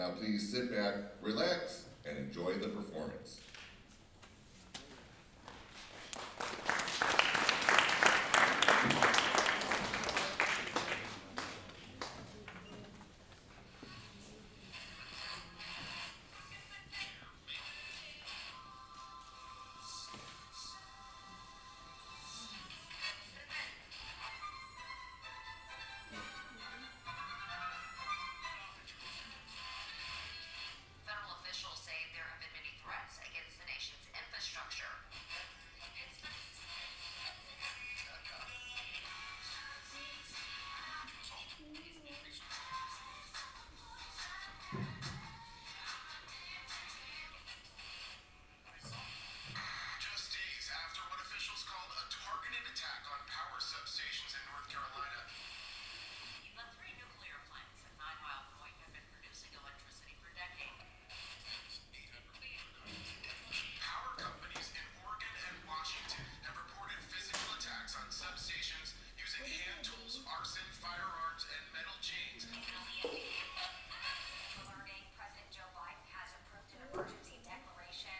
Now please sit back, relax, and enjoy the performance. Federal officials say there have been many threats against the nation's infrastructure. Just days after what officials called a targeted attack on power substations in North Carolina. The three nuclear plants at 9 Mile Point have been producing electricity for decades. Power companies in Oregon and Washington have reported physical attacks on substations using hand tools, arson, firearms, and metal chains. Alerting President Joe Biden has approved an emergency declaration.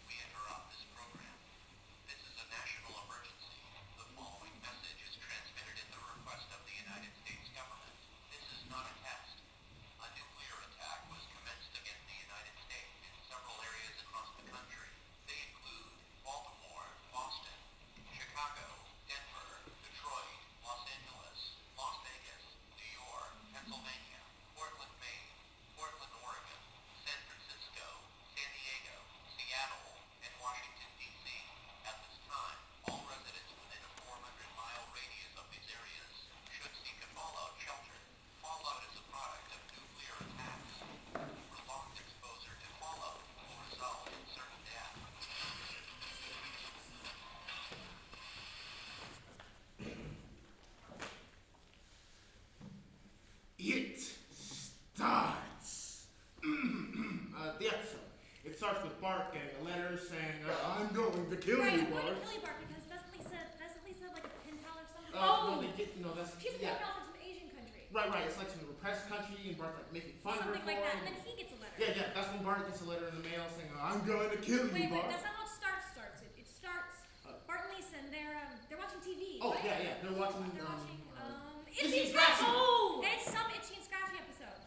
We interrupt this program. This is a national emergency. The following message is transmitted at the request of the United States government. This is not a test. A nuclear attack was commenced against the United States in several areas across the country. They include Baltimore, Boston, Chicago, Denver, Detroit, Los Angeles, Las Vegas, New York, Pennsylvania, Portland, Maine, Portland, Oregon, San Francisco, San Diego, Seattle, and Washington, D.C. At this time, all residents within a 400-mile radius of these areas should seek a fallout shelter. Fallout is a product of nuclear attacks. Prolonged exposure to fallout will result in certain death. It starts. The episode. It starts with Bart getting a letter saying, I'm going to kill Right, you, I'm going Bart. to kill you, Bart, because doesn't Lisa have like a pen pal or something? No, they get, that's, She's a yeah. pen pal from some Asian country. Right, it's like some repressed country, and Bart's like making fun of her Something for like that, it. and then he gets a letter. Yeah, that's when Bart gets a letter in the mail saying, I'm going to kill you, Wait, Bart. that's not how it starts. It starts, Bart and Lisa, and they're watching TV, Oh, right? yeah, they're watching, They're watching, Itchy and Itchy and Scratchy! Scratchy. Oh! It's some Itchy and Scratchy episode.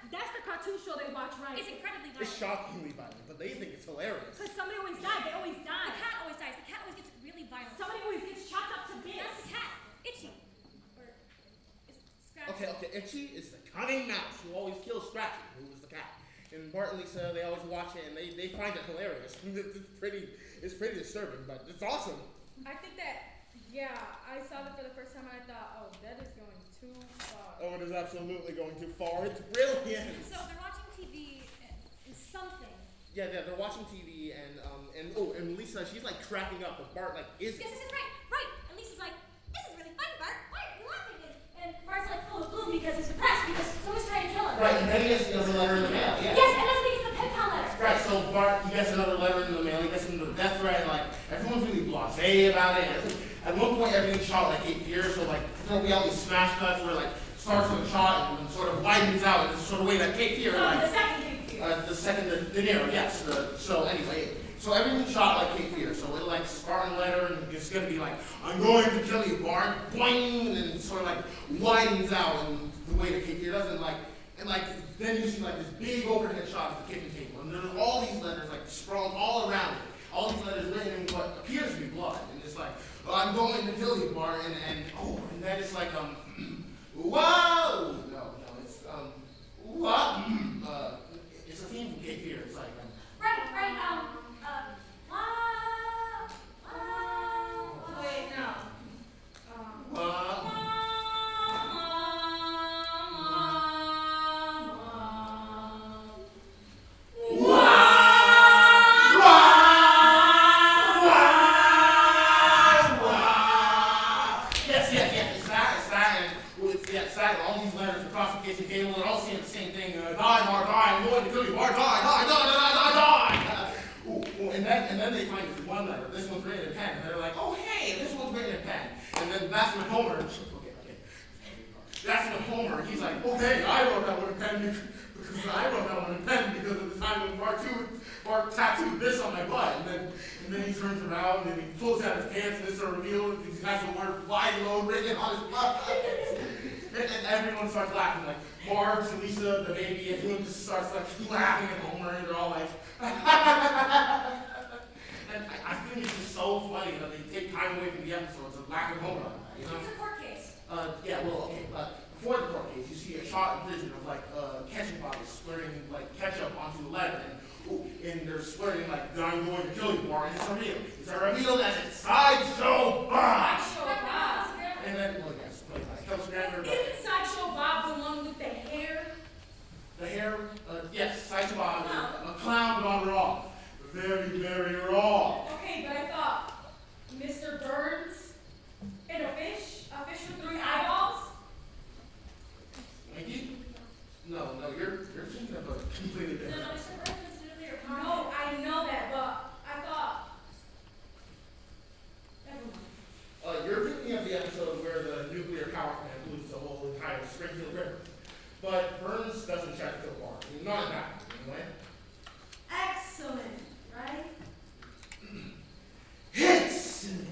That's the cartoon show they watch, right? It's incredibly It's violent. shockingly violent, but they think it's hilarious. Because somebody always dies. They always The die. cat always dies. The cat always gets really violent. Somebody always gets chopped up to That's bits. the cat. Itchy. Or is it Scratchy? Okay, Itchy is the cunning mouse who always kills Scratchy, who is the cat. And Bart and Lisa, they always watch it, and they find it hilarious. It's pretty disturbing, but it's awesome. I think that, I saw it for the first time and I thought, oh, that is going too far. Oh, it is absolutely going too far. It's brilliant. So they're watching TV and something. Yeah, they're watching TV, and Lisa, she's like cracking up, but Bart like isn't. Yes, this is right. And Lisa's like, this is really funny, Bart. Why are you laughing? And Bart's like full of gloom because he's depressed because someone's trying to kill him. Right, and then he gets another letter in the mail. Yeah. Yes, and that's when he gets the pen pal letter. Right, so Bart, he gets another letter in the mail. He gets another death threat. Like everyone's really blasé about it. At one point, everything's shot like Cape Fear, so like there'll be all these smash cuts where like starts with a shot and then sort of widens out in the sort of way that Cape Fear. Like, The second Cape Fear. the second, the De Niro, yes. So anyway, so everything's shot like Cape Fear. So it like Spartan letter, and it's gonna be like, I'm going to kill you, Bart. Boing, and then sort of like widens out in the way that Cape Fear doesn't like, and like then you see like this big overhead shot of the kitchen table, and there's all these letters like sprawled all around it. All these letters written in what appears to be blood, and it's like, I'm going to kill you, Bart, and then it's like whoa, no, it's what? It's a theme from Cape Fear. It's like Right. Wait, no. what? Yes, it's that, and it's that and then they find this one letter. This one's written in pen. And they're like, oh hey, this one's written in pen. And then that's when Homer. Okay. That's when Homer. He's like, oh hey, I wrote that one in pen because I wrote that one in pen because of the time when Bart tattooed this on my butt. And then he turns around and he pulls out his pants and it's a reveal. He has the word Philo written on his butt. And everyone starts laughing, like Marge, Lisa, the baby, everyone just starts like laughing at Homer, and they're all like, and I think it's just so funny that they take time away from the episodes of laughing at Homer, you know? It's a court case. Yeah, well, okay, but before the court case, you see a shot in prison of like ketchup bottles squirting like ketchup onto the letter, and they're swearing like, I'm going to kill you, Bart, and it's a reveal. It's a reveal that it's Sideshow Bob! Sideshow Bob. And then, well, yes, played by Kelsey Grammer, but Isn't Sideshow Bob the one with the hair? the hair, yes, Sideshow Bob is a clown gone wrong. Very, very wrong. Okay, but I thought Mr. Burns and a fish with 3 eyeballs? Mikey? No, you're thinking of a completely No, different. Mr. Burns is nuclear power. No, I know that, but I thought. Never mind. You're thinking of the episode where the nuclear power plant pollutes the whole entire Springfield River. But Burns doesn't try to kill Bart. Not in that one, anyway. Excellent, right? Excellent.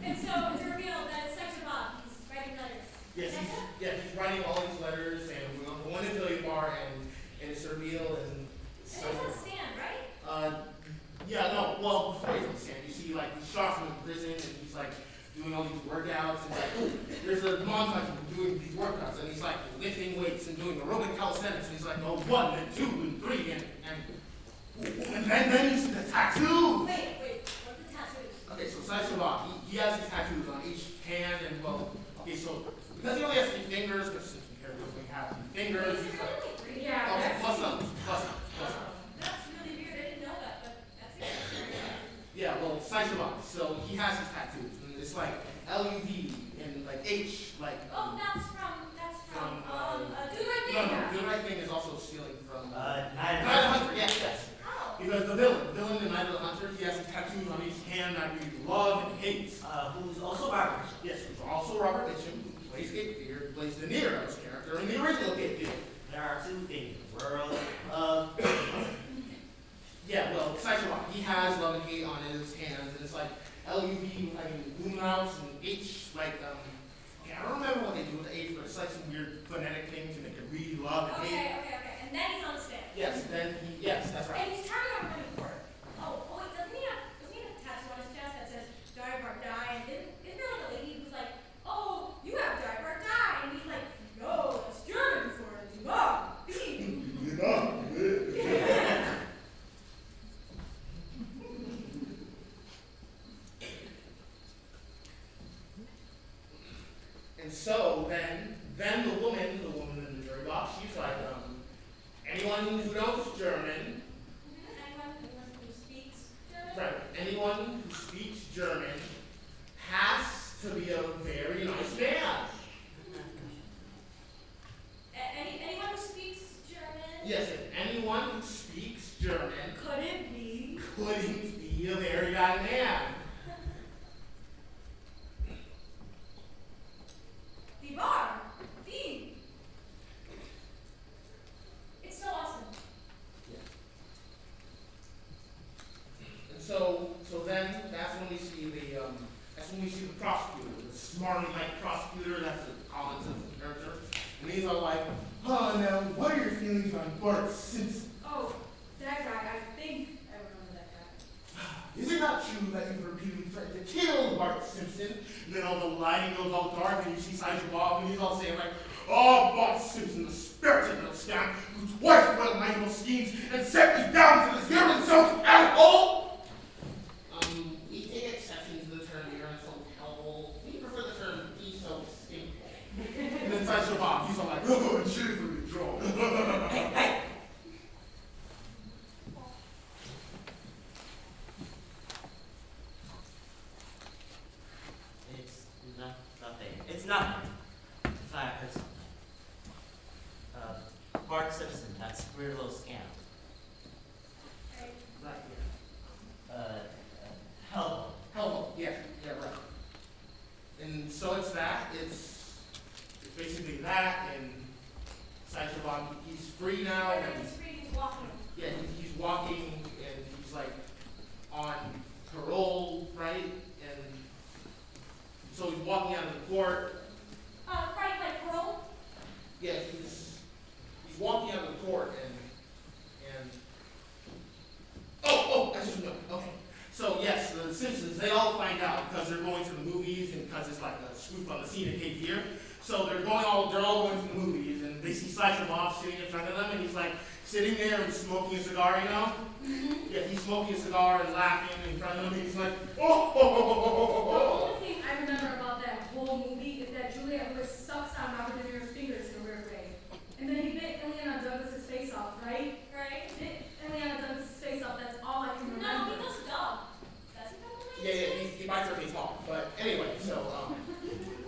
And so it's revealed that it's Sideshow Bob. He's writing letters. Yes, Is that it? he's writing all these letters, and we want to kill you, Bart, and it's a reveal, and And so. he's on stand, right? Yeah, no, well, before he's on the stand, you see, like, he's shot from prison, and he's, like, doing all these workouts, and, like, ooh, there's a montage of him doing these workouts, and he's, like, lifting weights and doing aerobic calisthenics, and he's, like, oh, 1 and 2 and 3, and then you see the tattoo! Wait, what are the tattoos? Okay, so Sideshow Bob, he has these tattoos on each hand, and, well, okay, so, because he only has 3 fingers, because since we characters only have 3 fingers, he's, like, Yeah, okay, that's plus thumbs. That's really weird. I didn't know that, but that's interesting. Yeah, well, Sideshow Bob, so he has his tattoos, and it's like L-U-V and like H, like. Oh, that's from Do the Right Thing. No, Do the Right Thing is also stealing from. Night Night of of the Hunter, yes. Oh. Because the villain in Night of the Hunter, he has his tattoos on each hand that read love and hate. who's also Robert. Yes, who's also Robert Mitchum, who plays Cape Fear, who plays De Niro's character in the original Cape Fear. There are 2 things. World of Yeah, well, Sideshow Bob, he has love and hate on his hands, and it's like L-U-V, luminous, and H, like, I don't remember what they do with the H, but it's like some weird phonetic thing to make it read love and hate. Okay. And then he's on the stand. Yes, that's right. And he's turning over in court. Oh, wait, doesn't he have a tattoo on his chest that says "Die Bart Die"? And isn't there like a lady who's like, "Oh, you have Die Bart Die," and he's like, "No, it's German for Du Bois." And so then the woman in the jury box, she's like, anyone who knows German, Anyone who speaks German? right, anyone who speaks German has to be a very nice man. Anyone who speaks German? Yes, if anyone who speaks German Couldn't be. couldn't be a very good man. The bar. The. It's so awesome. And so then that's when we see the prosecutor, the smarmy like prosecutor, that's the common sense character. And he's all like, oh, now what are your feelings on Bart Simpson? Oh, that guy. I think I remember that guy. Is it not true that you've repeatedly threatened to kill Bart Simpson? And then all the lighting goes all dark and you see Sideshow Bob and he's all saying like, oh, Bart Simpson, the spirited little scamp who twice foiled my evil schemes and sent me down to this human soaked hellhole? We take exception to the term urine soaked hellhole. We prefer the term pea soaked stink. And then Sideshow Bob, he's all like, oh, cheerfully drawn. Hey! Nothing. It's nothing. If I heard something. Bart Simpson, that weird little scamp. Right. Right, yeah. So yes, the Simpsons, they all find out because they're going to the movies and because it's like a swoop on the scene at Cape Fear. So they're all going to the movies and they see Slicer Bob sitting in front of them and he's like sitting there and smoking a cigar, you know? Yeah, he's smoking a cigar and laughing in front of them and he's like, oh, oh, oh, oh, oh, oh, The oh. only thing I remember about that whole movie is that Juliet Lewis sucks on Robert De Niro's fingers in a weird way. And then he bit Ileana Douglas's face off, right? Right. Bit Ileana Douglas's face off, that's all I can remember. No, he does dog. Does he probably? Yeah, he bites her face off. But anyway, so,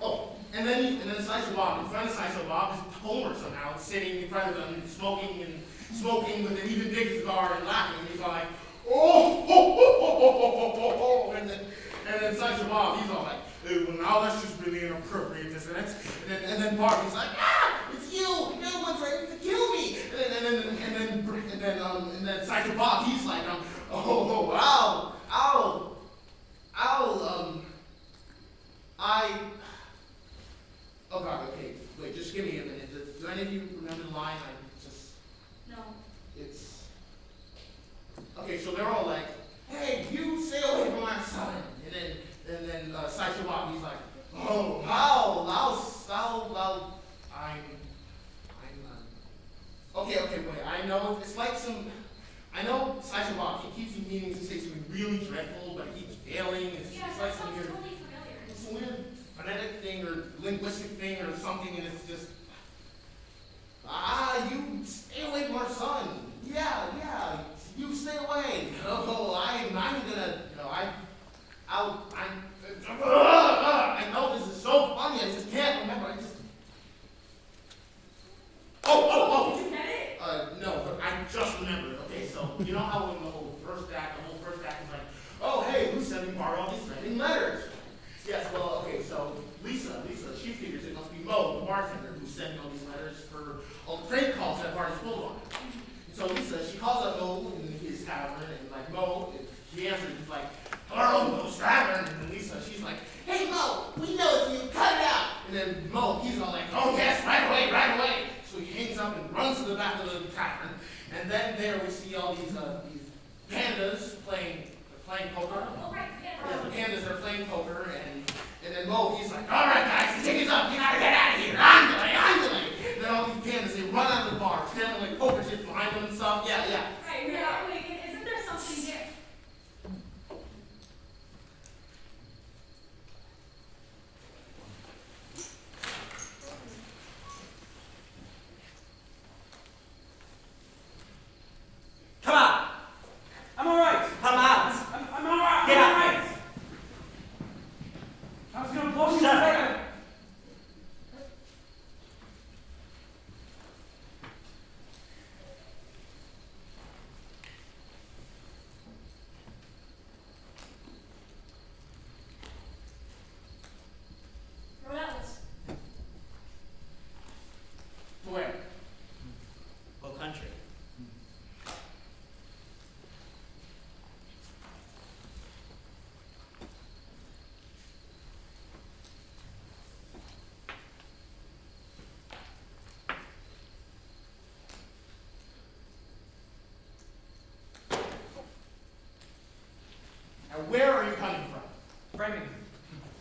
oh, and then Slicer Bob, in front of Slicer Bob is Homer somehow, sitting in front of them, smoking with an even bigger cigar and laughing. And he's like, oh, oh, oh, oh, oh, oh, oh, oh. And then Slicer Bob, he's all like, well, now that's just really inappropriate, isn't it? And then Barney's like, ah, it's you, no one's ready to kill me. And then Slicer Bob, he's like, oh, wow, oh God, okay, wait, just give me a minute. Do any of you remember the line? No. It's, okay, so they're all like, hey, you stay away from my son. And then Slicer Bob, he's like, oh, okay, wait, I know Slicer Bob, he keeps meaning to say something really dreadful, but he keeps failing. It's Yeah, like that some sounds weird, totally familiar. it's a weird phonetic thing or linguistic thing or something, and it's just, you stay away from our son. Yeah, you stay away. Oh, I know this is so funny, I just can't remember, oh, Did you get it? no, but I just remembered. Okay, so you know how in the whole first act is like, oh hey, who's sending Barbara these threatening letters? Yes, well, okay, so Lisa, she figures it must be Mo, the bartender, who's sending all these letters for all the prank calls that Barney's pulled on. So Lisa, she calls up Mo in his tavern, and like Mo, he answers, he's like, hello, Mo's tavern, and then Lisa, she's like, hey Mo, we know it's you, cut it out. And then Mo, he's all like, oh yes, right away. So he hangs up and runs to the back of the tavern, and then there we see all these pandas playing poker. Oh, right, Yeah, the pandas are playing poker, and then Mo, he's like, all right guys, the ticket's up, you gotta get out of here, I'm And then all these pandas, they run out of the bar, standing like poker chips behind them and stuff. Yeah. Right, wait, isn't there something there? Come out! I'm alright. Come out! I'm alright. Get out, I'm alright. I was gonna blow you Shut away. up. Rhode Island. Where? What country? Now where are you coming from? Framingham,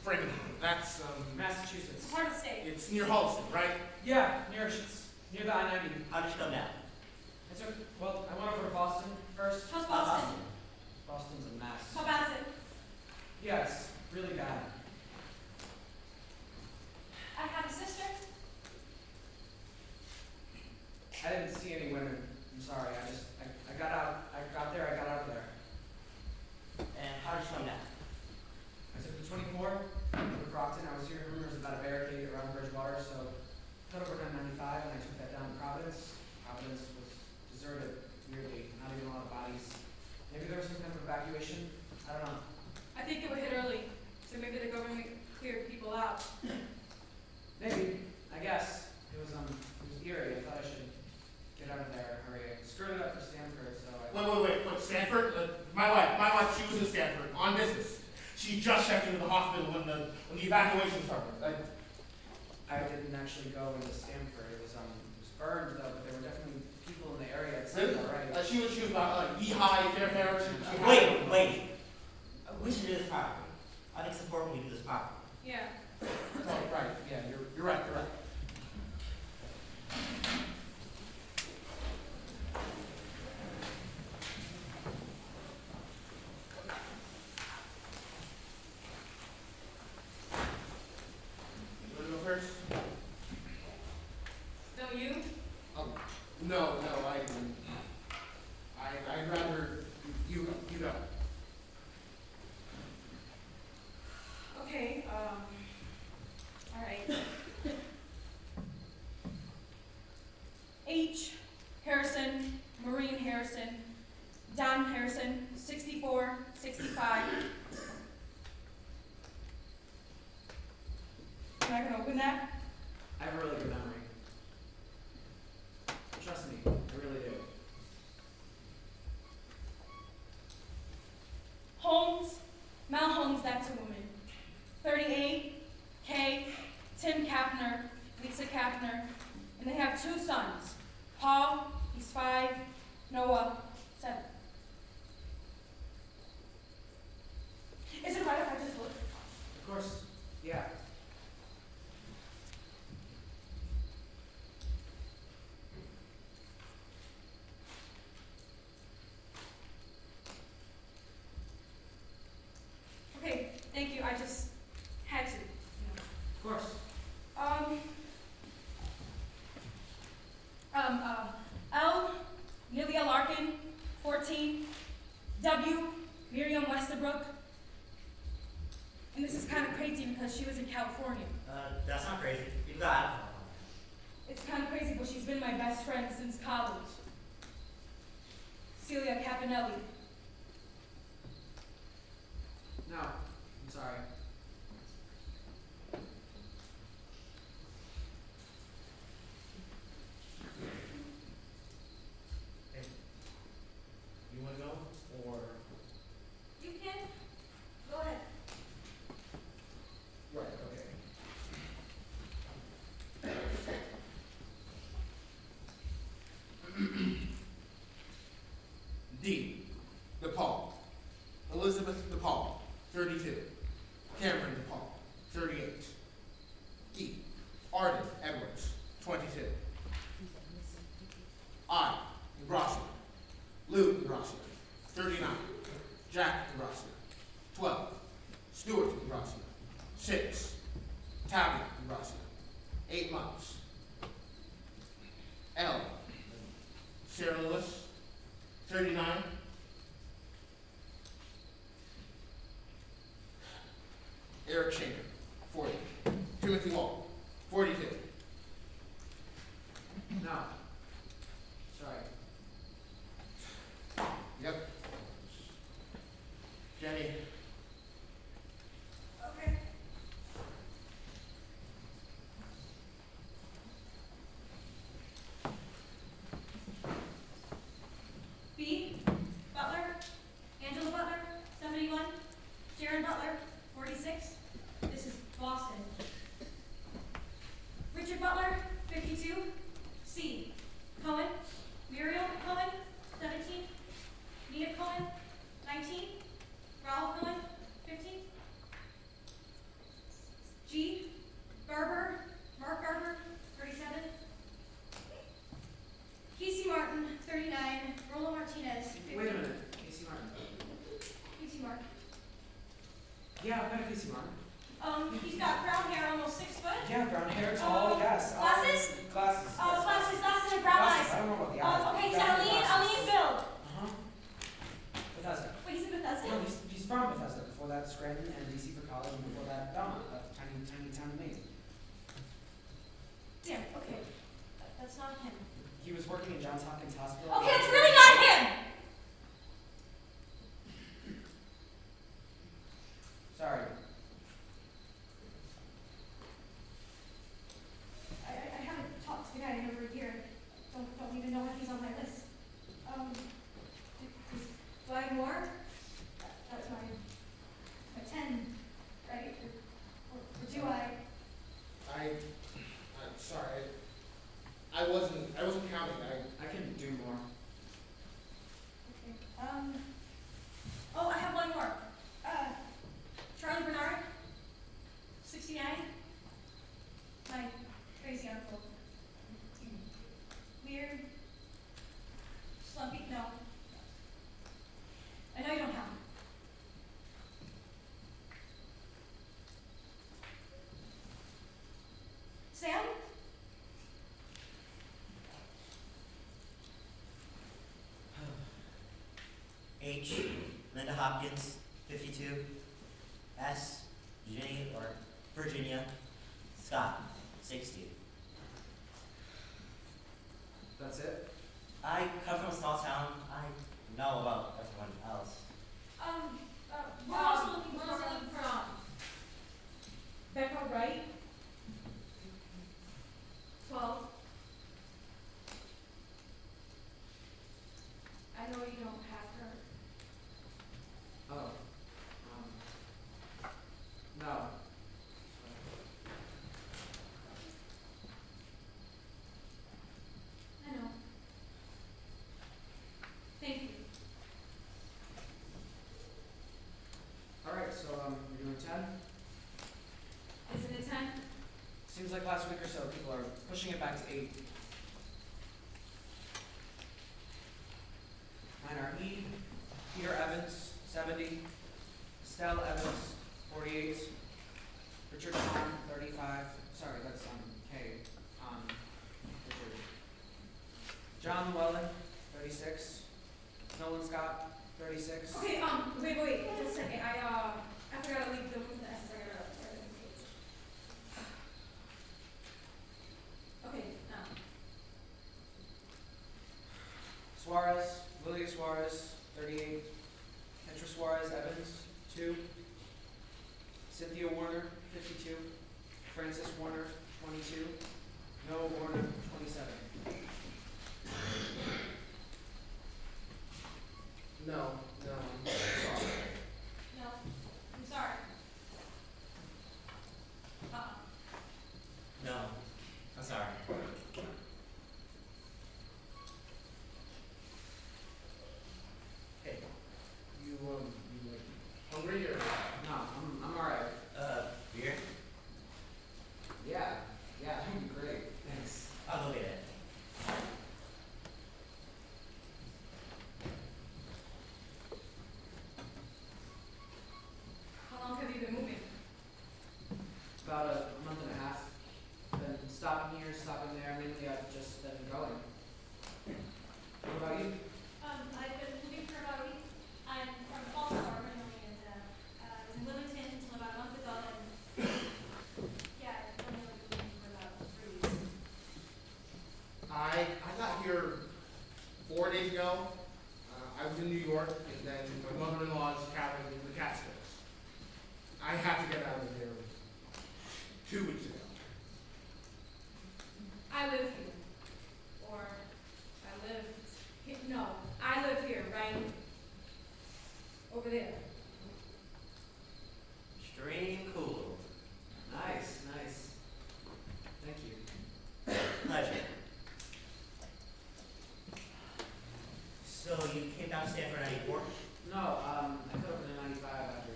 Framingham. That's Massachusetts. It's hard to say. it's near Halston, right? Yeah, near the I-90. How did you come down? Well, I went over to Boston first. How's Boston? Boston's a mess. How bad is it? Yeah, it's really bad. I have a sister. I didn't see any women. I'm sorry. I got out. I got there. I got out of there. And how did you come down? I took the 24 to Brockton. I was hearing rumors about a barricade around Bridgewater, so I cut over to 95 and I took that down to Providence. Providence was deserted, weirdly, not even a lot of bodies. Maybe there was some kind of evacuation. I don't know. I think they were hit early, so maybe the government cleared people out. Maybe. I guess. It was eerie. I thought I should get out of there. Hurry. I screwed it up for Stanford, so I... Wait, Stanford? My wife, she was in Stanford on business. She just checked into the hospital when the evacuation started. I didn't actually go into Stanford. It was burned though, but there were definitely people in the area that seemed Really? alright. She was about Lehigh, Fair Parish. Wait. We should do this properly. I think it's important we do this properly. Yeah. Oh, right, yeah, you're right, you're right. You wanna go first? No, you? No, I'd rather you go. Okay, alright. H. Harrison, Maureen Harrison, Don Harrison, 64, 65. Am I gonna open that? I have a really good memory. Trust me, I really do. Holmes, Mal Holmes, that's a woman. 38, Kay, Tim Kapner, Lisa Kapner, and they have 2 sons. Paul, he's 5, Noah, 7. Is it right if I just look? Of course, yeah. Okay, thank you, I just had to. Of course. L, Nelia Larkin, 14, W, Miriam Westerbrook, and this is kind of crazy because she was in California. That's not crazy. You got alcohol. It's kind of crazy, but she's been my best friend since college. Celia Capanelli. No, I'm sorry. Hey, you wanna go, or? You can. Go ahead. Right, okay. D. DePaul. Elizabeth DePaul, 32. Cameron DePaul, 38. E. Arden Edwards, 22. I. Ingrassia. Lou Ingrassia, 39. Jack Ingrassia, 12. Stuart Ingrassia, 6. Tabby Ingrassia, 8 months. L. Sarah Lewis, 39. Eric Shaker, 40. Timothy Wall, 42. No. Sorry. Yep. Jenny. Okay. B. Butler. Angela Butler, 71. Sharon Butler, 46. This is Boston. Richard Butler, 52. C. Cohen. Muriel Cohen, 17. Nina Cohen, 19. Raoul Cohen, 15. G. Garber, Mark Garber, 37. Casey Martin, 39. Rolo Martinez, 50. Wait a minute, Casey Martin. Casey Martin. Yeah, I've met Casey Martin. He's got brown hair, almost 6 foot. Yeah, brown hair, tall, yes. Glasses? Glasses. Glasses and brown Glasses, I eyes. don't know about the eyes. Okay, he's Definitely got a glasses. lean build. Uh-huh. Bethesda. Wait, he's in Bethesda? No, he's from Bethesda. Before that, Scranton and DC for college, and before that, Belmont. That tiny, tiny town of Maine. Damn, okay. That's not him. He was working in Johns Hopkins Hospital. Okay, it's really not him! Sorry. I haven't talked to the guy in over a year. Don't even know if he's on my list. Do I have more? That's my 10, right? Or do I? I'm sorry. I wasn't counting. I can do more. Okay. Oh, I have one more. H, Linda Hopkins, 52. S, Virginia, Scott, 60. That's it? I come from a small town. I know about everyone else. We're also looking for, Becca Wright, 12. I know you don't have her. Oh. No. I know. Thank you. Alright, so, you're doing 10? Isn't it 10? Seems like last week or so, people are pushing it back to 8. Mine are E, Peter Evans, 70, Estelle Evans, 48, Richard Hahn, 35, sorry, that's, K, Richard. John Llewellyn, 36, Nolan Scott, 36. Okay, wait, just a second. I forgot to leave the room for the S's. I gotta write it on the page. Okay, Suarez, Lilia Suarez, 38, Petra Suarez Evans, 2, Cynthia Warner, 52, Francis Warner, 22, Noah Warner, 27. No, I'm sorry. no, I'm sorry. No, I'm sorry. Hey, you like hungry or? No, I'm alright. Beer? Yeah, that would be great, thanks. I'll go get it. How long have you been moving? About a month and a half. Been stopping here, stopping there, mainly I've just been going. What about you? I've been moving for about a week. I'm from Baltimore originally, and I was in Wilmington until about a month ago, and yeah, I've only lived in for about 3 weeks. I got here 4 days ago. I was in New York, and then my mother-in-law's cabin in the Catskills. I had to get out of here 2 weeks ago. I live here. Or, I live, no, I live here, right? Over there. Extreme cool. Nice. Thank you. Pleasure. So you came down to Stanford 94? No, I put up in the 95 after.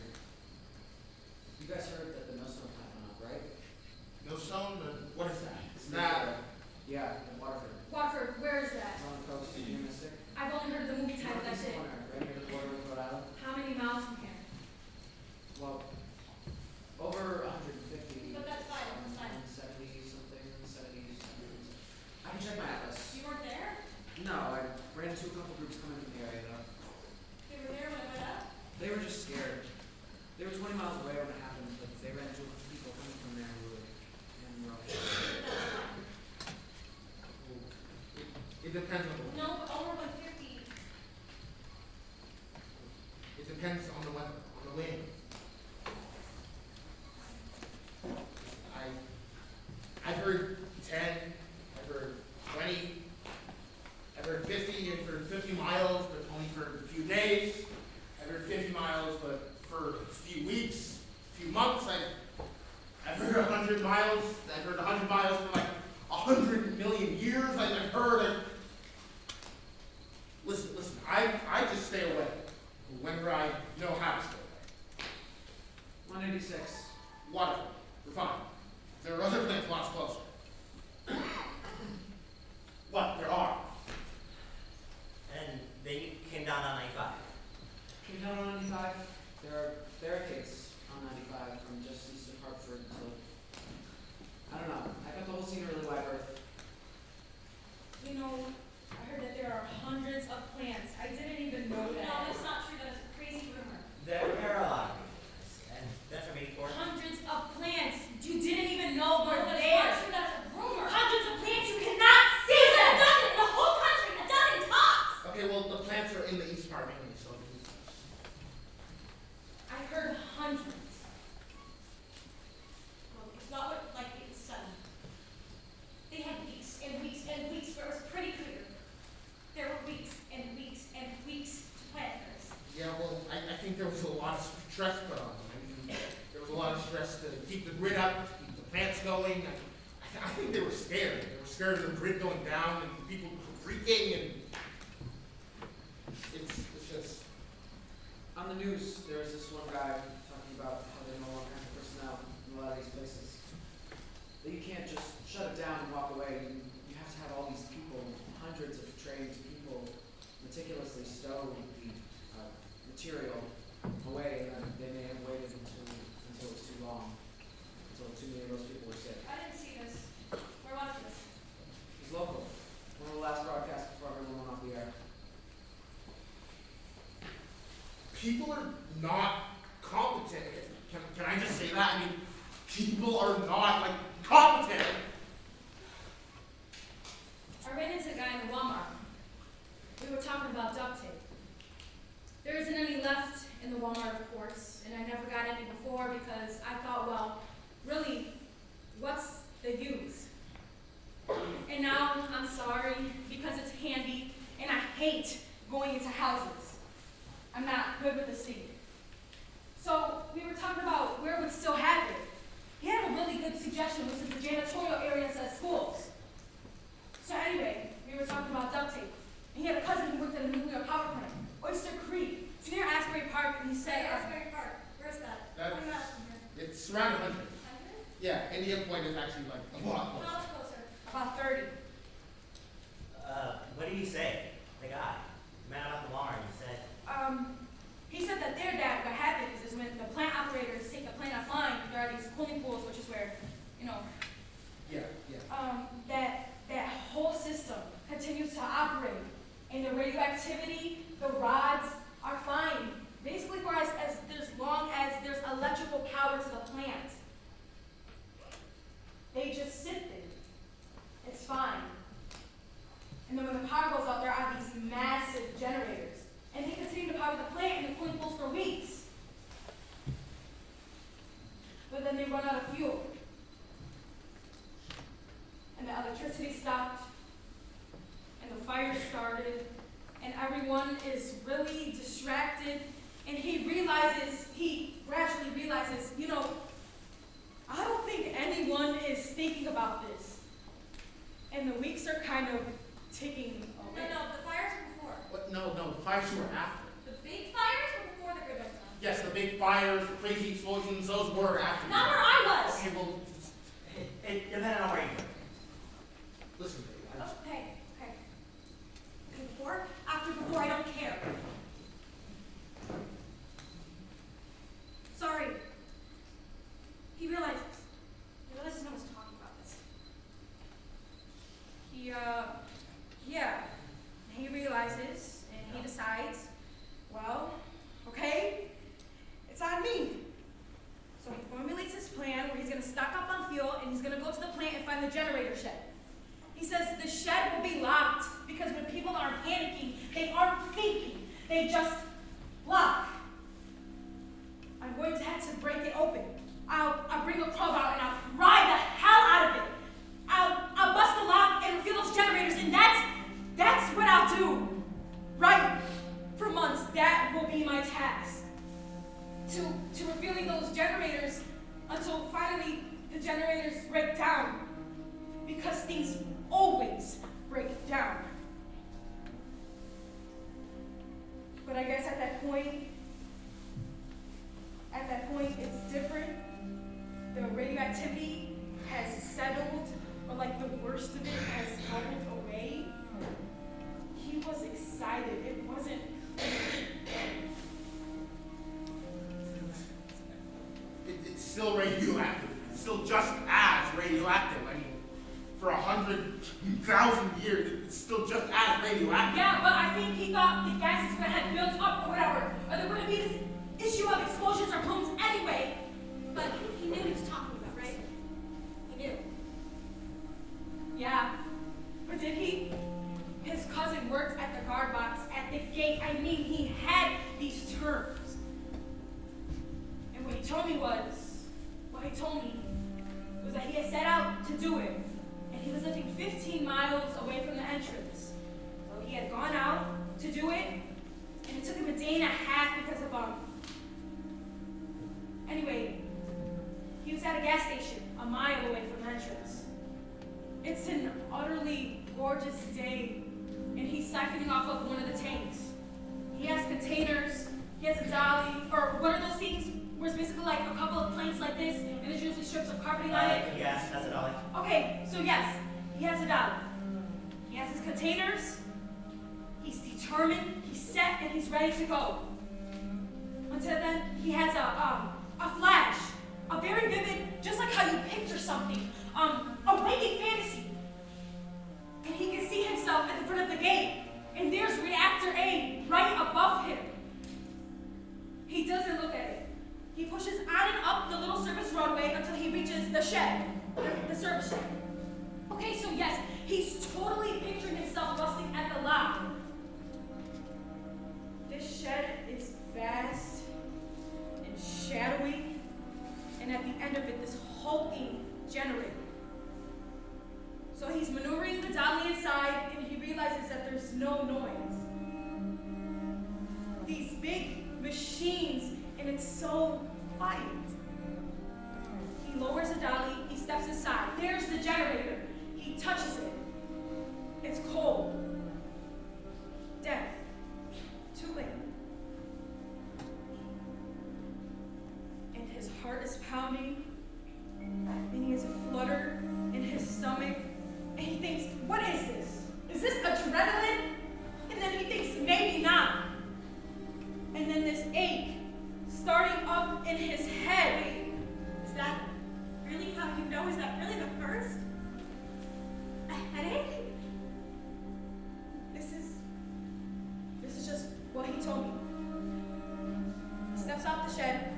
You guys heard that the snowstorm happened up, right? No stone, but what is that? It's It's that. Yeah, in Waterford. Waterford, where is that? It's on the coast, you Mystic. I've only heard of the movie title, that's Northeast it. corner, right near the border with Rhode Island. How many miles from here? Well, over 150. But that's fine, that's fine. 70 something, 70s. I can check my atlas. You weren't there? No, I ran into a couple groups coming from the area though. They were there when it went up? They were just scared. They were 20 miles away when it happened, but they ran into a couple people coming from there who were in rough shape. That's fine. It depends on the No, but over 150. It depends on the weather, on the wind. I've heard 10, I've heard 20, I've heard 50, I've heard 50 miles, but only for a few days. I've heard 50 miles, but for a few weeks, a few months. I've heard 100 miles. I've heard 100 miles for like 100 million years. I've heard it. Listen, I just stay away whenever I know how to stay away. 186. Waterford, we're fine. There are other things lots closer. What? There are. And then you came down on 95. Came down on 95. There are barricades on 95 from just east of Hartford to, I don't know. I got the whole scene really wide berth. You know, I heard that there are hundreds of plants. I didn't even know that. No, that's not true. well, I think there was a lot of stress put on them. I mean, there was a lot of stress to keep the grid up, to keep the plants going. I think they were scared. They were scared of the grid going down and people freaking, and it's just. On the news, there was this one guy talking about how they know all kinds of personnel in a lot of these places. That you can't just shut it down and walk away. You have to have all these people, hundreds of trained people, meticulously stow the material away, and then they may have waited until it's too long, until too many of those people were sick. I didn't see this. Where was this? It's local. One of the last broadcasts before everyone went off the air. People are not competent. Can I just say that? I mean, people are not, like, competent. I ran into a guy in the Walmart. We were talking about duct tape. There isn't any left in the Walmart, of course, and I never got any before because I thought, well, really, what's the use? And now I'm sorry because it's handy and I hate going into houses. I'm not good with the seed. So we were talking about where we'd still have it. He had a really good suggestion, which is the janitorial areas at schools. So anyway, we were talking about duct tape. And he had a cousin who worked at a nuclear power plant, Oyster Creek. It's near Asbury Park, and he said, Asbury Park. Where's that? That's- 20 miles from here. It's around 100. 100? Yeah, Indian Point is actually like a lot closer. Miles closer. about 30. What did he say? The guy. The man about the Walmart, he said. He said that their dad, what happens is when the plant operators take the plant offline, there are these cooling pools, which is where, you know, Yeah. that whole system continues to operate. And the radioactivity, the rods are fine. Basically for as long as there's electrical power to the plant. They just sit there. It's fine. And then when the power goes out, there are these massive generators. And they continue to power the plant and the cooling pools for weeks. But then they run out of fuel. And the electricity stopped. And the fire started. And everyone is really distracted. And he gradually realizes, you know, I don't think anyone is thinking about this. And the weeks are kind of ticking away. No, the fires were before. But no, the fires were after. The big fires were before the grid went down. Yes, the big fires, the crazy explosions, those were after. Not where I was. Okay, well, It depended on where you were. listen, baby. Okay. Before? After before, I don't care. Sorry. He realizes no one's talking about this. He realizes and he decides, well, okay, it's on me. So he formulates his plan where he's gonna stock up on fuel and he's gonna go to the plant and find the generator shed. He says the shed will be locked because when people aren't panicking, they aren't thinking, they just lock. I'm going to have to break it open. I'll bring a probe out and I'll pry the hell out of it. I'll bust the lock and reveal those generators, and that's what I'll do. Right? For months, that will be my task. To revealing those generators until finally the generators break down. Because things always break down. But I guess at that point, it's different. The radioactivity has settled, or like the worst of it has rolled away. He was excited. It wasn't. It's still radioactive. It's still just as radioactive. I mean, for 100,000 years, it's still just as radioactive. Yeah, but I think he thought the gases had built up or whatever, or there wouldn't be this issue of explosions or plumes anyway. But he knew what he was talking about, right? He knew. Yeah, but did he? His cousin worked at the guard box at the gate. I mean, he had these terms. And what he told me was that he had set out to do it. And he was living 15 miles away from the entrance. So he had gone out to do it, and it took him a day and a half because gorgeous day, and he's siphoning off of one of the tanks. He has containers, he has a dolly, or what are those things where it's basically like a couple of planks like this, and there's usually strips of carpeting on it? Yes, that's a dolly. Okay, so yes, he has a dolly. He has his containers, he's determined, he's set, and he's ready to go. Until then, he has a flash, a very vivid, just like how you picture something, a waking fantasy. And he can see himself at the front of the gate, and there's Reactor A right above him. He doesn't look at it. He pushes on and up the little service roadway until he reaches the shed, the service shed. Okay, so yes, he's totally picturing himself rusting at the lock. This shed is vast and shadowy, and at the end of it, this hulking generator. So he's maneuvering the dolly inside, and he realizes that there's no noise. These big machines, and it's so quiet. He lowers the dolly, he steps aside. There's the generator. He touches it. It's cold. Dead. Too late. And his heart is pounding, and he has a flutter in his stomach, and he thinks, what is this? Is this adrenaline? And then he thinks, maybe not. And then this ache starting up in his head. Is that really how you know? Is that really the first? A headache? This is just what he told me. He steps off the shed,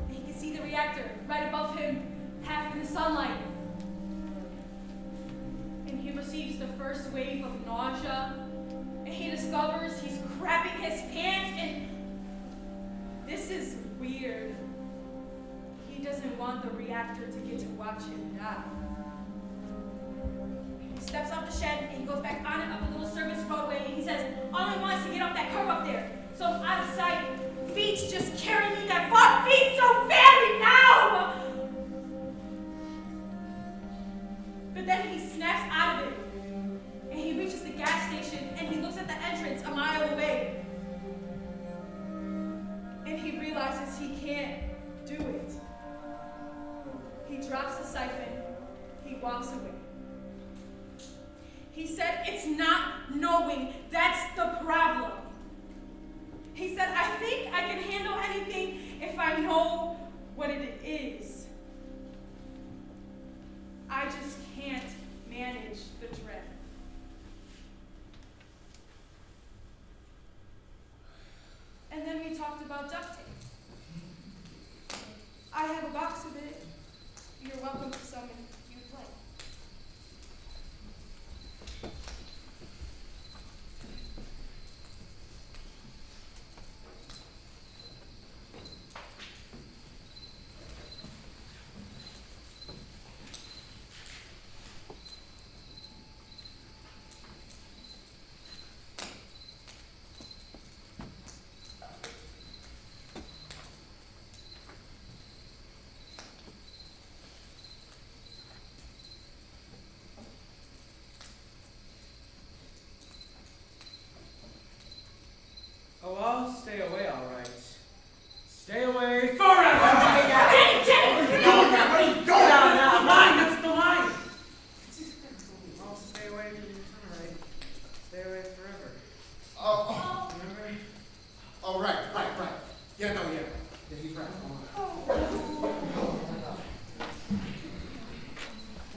and he can see the reactor right above him, half in the sunlight. And he receives the first wave of nausea, and he discovers he's crapping his pants, and this is weird. He doesn't want the reactor to get to watch him die. He steps off the shed, and he goes back on and up a little service roadway, and he says, all I want is to get up that curb up there, so I'm out of sight. Feet just carry me that far. Feet so badly now! But then he snaps out of it, and he reaches the gas station, and he looks at the entrance a mile away. And he realizes he can't do it. He drops the siphon, he walks away. He said, it's not knowing that's the problem. He said, I think I can handle anything if I know what it is. I just can't manage the dread. And then we talked about duct tape. I have a box of it. You're welcome to some if you'd like. Oh, I'll stay away, all right. Stay away forever! Hey, Jenny! What are you doing? That's the line, that's the line. I'll stay away from you, all right. Stay away forever. Oh, Remember? oh, right. Yeah, no, yeah. Yeah, he's right. Hold on.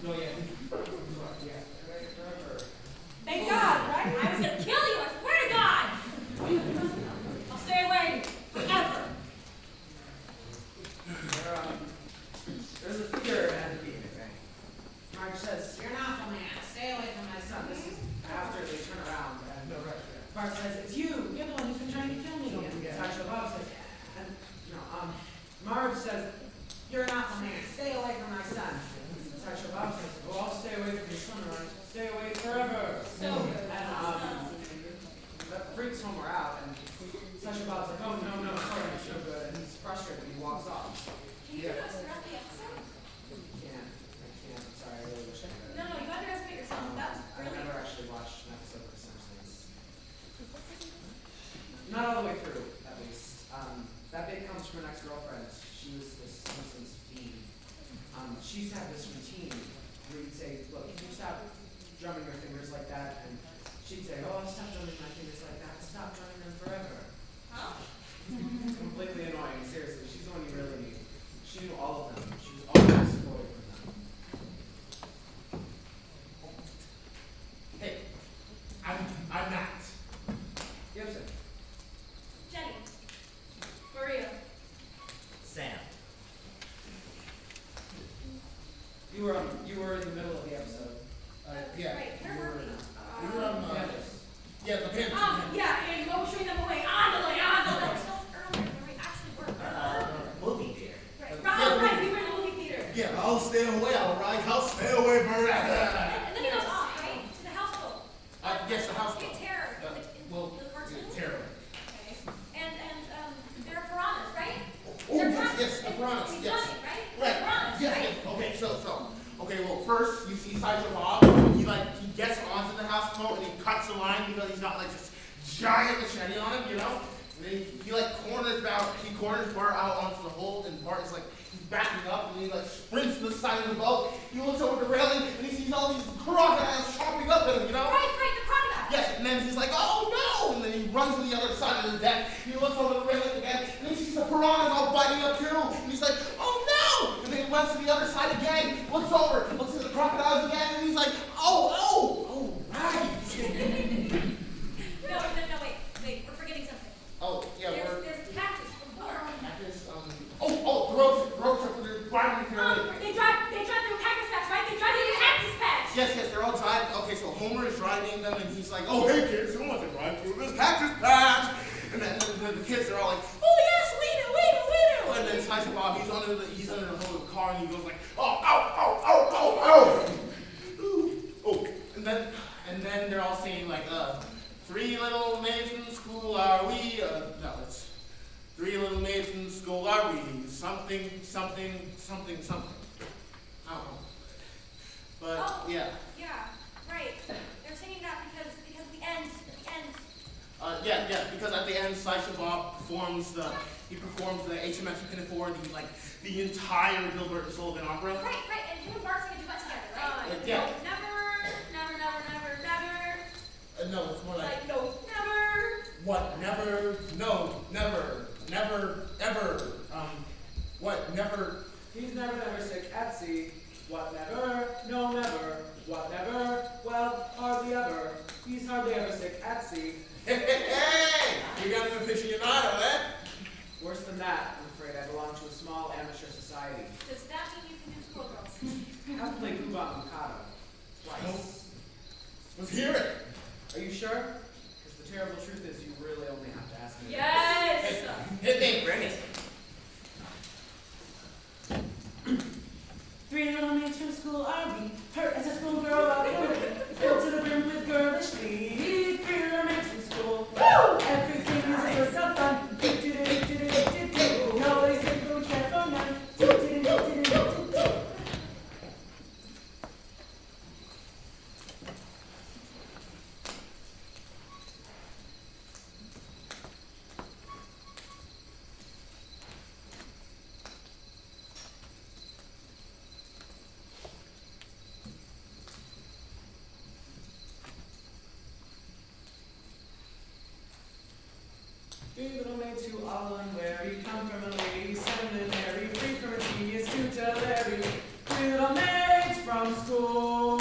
No, yeah. He's right, yeah. Stay away forever. Thank God, right? I was gonna kill you, I swear to God! I'll stay away forever. There's a figure at the beginning, okay? Marge says, you're an awful man. Stay away from my son. This is after they turn around. And Marge says, it's you. You're the one who's been trying to kill me. And Tasha Bob says, and, Marge says, you're an awful man. Stay away from my son. And Tasha Bob says, well, I'll stay away from your son, Marge. Stay away forever. So, And, that freaks Homer out. And Tasha Bob's like, oh, no, sorry, I'm so good. And he's frustrated. He walks off. can you do us throughout the episode? I can't. Sorry, I really wish I could. No, you underestimate yourself. That was I've really never actually watched it comes from an ex-girlfriend. She was this Simpsons fiend. She used to have this routine where you'd say, look, can you stop drumming your fingers like that? And she'd say, oh, stop drumming my fingers like that. Stop drumming them forever. Huh? Completely annoying, seriously. She's the one you really need. She knew all of them. She was always supportive of them. Hey, I'm Matt. Gibson. Jenny. Maria. Sam. You were in the middle of the episode. Yeah. Right, where were we? We were on, Panthers. yeah, the Panthers. Yeah, and motioning them away. On the way. That was so earlier where we actually were. Movie theater. Right. Right, we were in the movie theater. Yeah, I'll stay away, all right? I'll stay away forever. And then he goes off, right? To the houseboat. Yes, the house. Get terror. Well, The cartoon? terror. Okay. And there are piranhas, right? Oh, They're yes, the piranhas, He's yes. running, right? Right. Piranhas, Yes. right? Okay. Okay. Well, first you see Sideshow Bob. He gets onto the houseboat and he cuts the line because he's got like this giant machete on him, you know. And then he corners Bart out onto the hold, and Bart is like he's backing up, and he like sprints to the side of the boat. He looks over the railing and he sees all these crocodiles chopping up at him, you know. Right, the crocodile. Yes, and then he's like, oh no! And then he runs to the other side of the deck. He looks over the railing again, and he sees the piranhas all biting up too. And he's like, oh no! And then he runs to the other side again, looks over, looks at the crocodiles again, and he's like, oh, right. No, wait, we're forgetting something. Oh, yeah, There's a cactus before. Cactus, the road trip where they're driving through it. They drive through a cactus patch, right? They drive through a cactus patch. Yes, they're all driving. Okay, so Homer is driving them, and he's like, oh, hey kids, who wants to drive through this cactus patch? And then the kids are all like, oh yes, we do. And then Sideshow Bob, he's under the hood of the car, and he goes like, oh. Ooh. Oh, and then they're all saying like, 3 little maids in school are we? No, it's 3 little maids in school are we? Something. I don't know. But Oh. yeah. Yeah, right. They're singing that because the end. Yeah, because at the end, Sideshow Bob performs the HMS Pinafore, the entire Gilbert and Sullivan opera. Right, and you and Bart sing a duet together, right? Yeah. Never. No, it's more like, No, never. what, never, no, never, ever, what, never, He's never sick at sea. What never? No, never. What never? Well, hardly ever. He's hardly ever sick at sea. hey, you got an aficionado, eh? Worse than that, I'm afraid. I belong to a small amateur society. Does that mean you can do schoolgirls? I've played Kuba Mikado twice. Let's hear it. Are you sure? Because the terrible truth is you really only have to ask me. Yes. Hit me, bring it. 3 little maids from school are we? Hurt as a schoolgirl while we filled to the brim with girlish glee. 3 little maids from school. Woo! Everything is so fun. Nobody's safe, but we can't phone none. Three little maids who all unwary come from a lady seminary, free from a tedious tutelary. 3 little maids from school.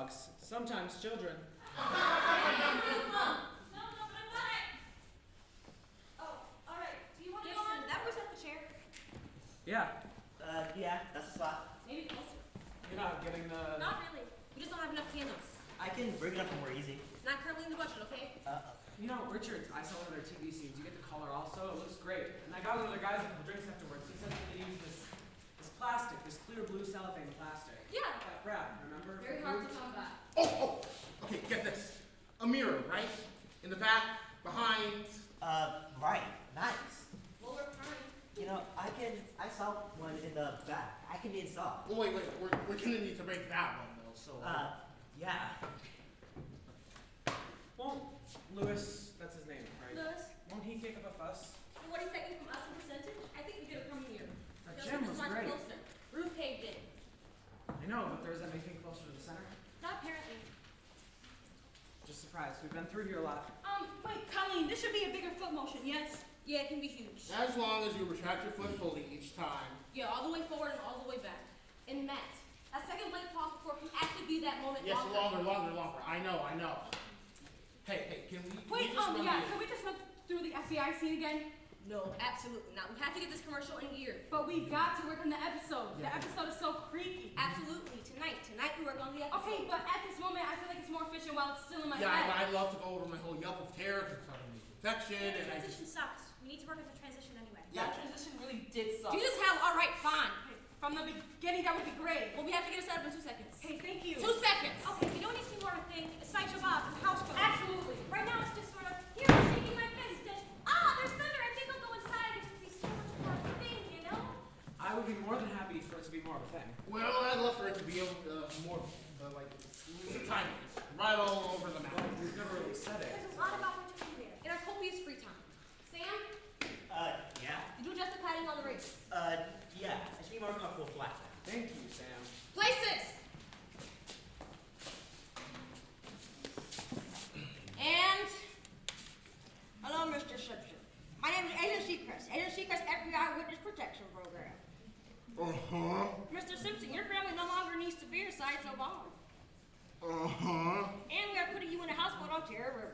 dogs, sometimes children. Mom. No, but I got it. Oh, all right. Do you want to go on? That was at the chair. Yeah, Yeah, that's a spot. Maybe closer. you're not getting the... Not really. We just don't have enough candles. I can bring it up more easy. Not currently in the budget, okay? You know, Richards, I saw one of their TV scenes. You get the color also. It looks great. And I got one of the guys with the drinks afterwards. He said that they use this plastic, this clear blue cellophane plastic. Yeah. That wrap, remember? Very hard to come by. Oh, okay, get this. A mirror, right? In the back, behind. Right. Nice. Well, we're trying. You know, I saw one in the back. I can install. Oh, wait, we're gonna need to make that one though, so. Yeah. Won't Lewis, that's his name, right? Lewis, Won't he kick up a fuss? so what are you taking from us in percentage? I think we could have come here. That Just gym this was much great. closer. Roof caved in. I know, but there's anything closer to the center? Not apparently. Just surprised. We've been through here a lot. Wait, Colleen, this should be a bigger foot motion, yes? Yeah, it can be huge. As long as you retract your foot fully each time. Yeah, all the way forward and all the way back. And Matt, that second leg pause before can actually be that moment. Yes, longer. I know. Hey, can we? Wait, just run yeah, the- can we just run through the FBI scene again? No, absolutely not. We have to get this commercial in gear. But we got to work on the episode. The episode is so creepy. Absolutely. Tonight we work on the episode. Okay, but at this moment, I feel like it's more efficient while it's still in my Yeah, head. I love to go over my whole Yelp of terror, infection, The and I transition sucks. We need to work on the transition anyway. Yeah. That transition really did suck. You just have, all right, fine. From the beginning, that would be great. Well, we have to get it set up in 2 seconds. Okay, thank you. 2 seconds. Okay, you don't need to be more of a thing. It's Sideshow Bob from House Phone. Absolutely. Right now, it's just sort of, here, I'm shaking my fist. And, there's thunder. I think I'll go inside. It would be so much more of a thing, you know? I would be more than happy for it to be more of a thing. well, I'd love for it to be able more like tiny, right all over the map. Well, we've never really said it. There's a lot about what to do there. In our copious free time. Sam, Yeah. did you adjust the padding on the race? Yeah. I should be more comfortable flat now. Thank you, Sam. Places! And, hello, Mr. Simpson. My name is Agent Seacrest. Agent Seacrest FBI Witness Protection Program. Uh-huh. Mr. Simpson, your family no longer needs to fear Sideshow Bob. Uh-huh. And we are putting you in a houseboat on Terror River.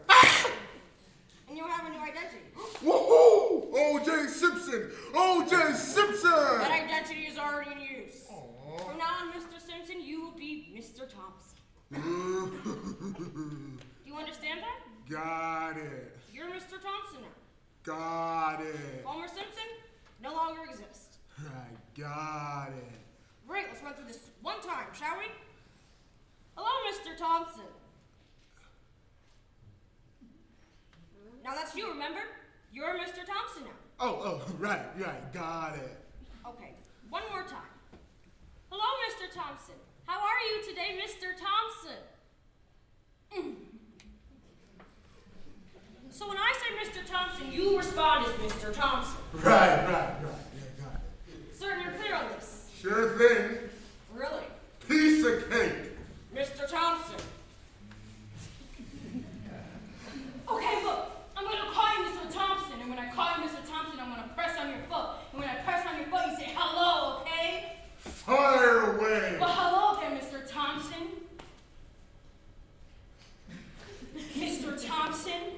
And you'll have a new identity. Woohoo! O.J. Simpson! O.J. Simpson! That identity is already in use. Aw. From now on, Mr. Simpson, you will be Mr. Thompson. Do you understand that? Got it. You're Mr. Thompson now. Got it. Homer Simpson no longer exists. I got it. Great, let's run through this one time, shall we? Hello, Mr. Thompson. Now that's you, remember? You're Mr. Thompson now. Oh, right. Got it. Okay, one more time. Hello, Mr. Thompson. How are you today, Mr. Thompson? So when I say Mr. Thompson, you respond as Mr. Thompson. Right. Yeah, got it. Certain you're clear on this. Sure thing. Really? Piece of cake. Mr. Thompson. Okay, look. I'm gonna call you Mr. Thompson, and when I call you Mr. Thompson, I'm gonna press on your foot. And when I press on your foot, you say hello, okay? Fire away. Well, hello there, Mr. Thompson. Mr. Thompson.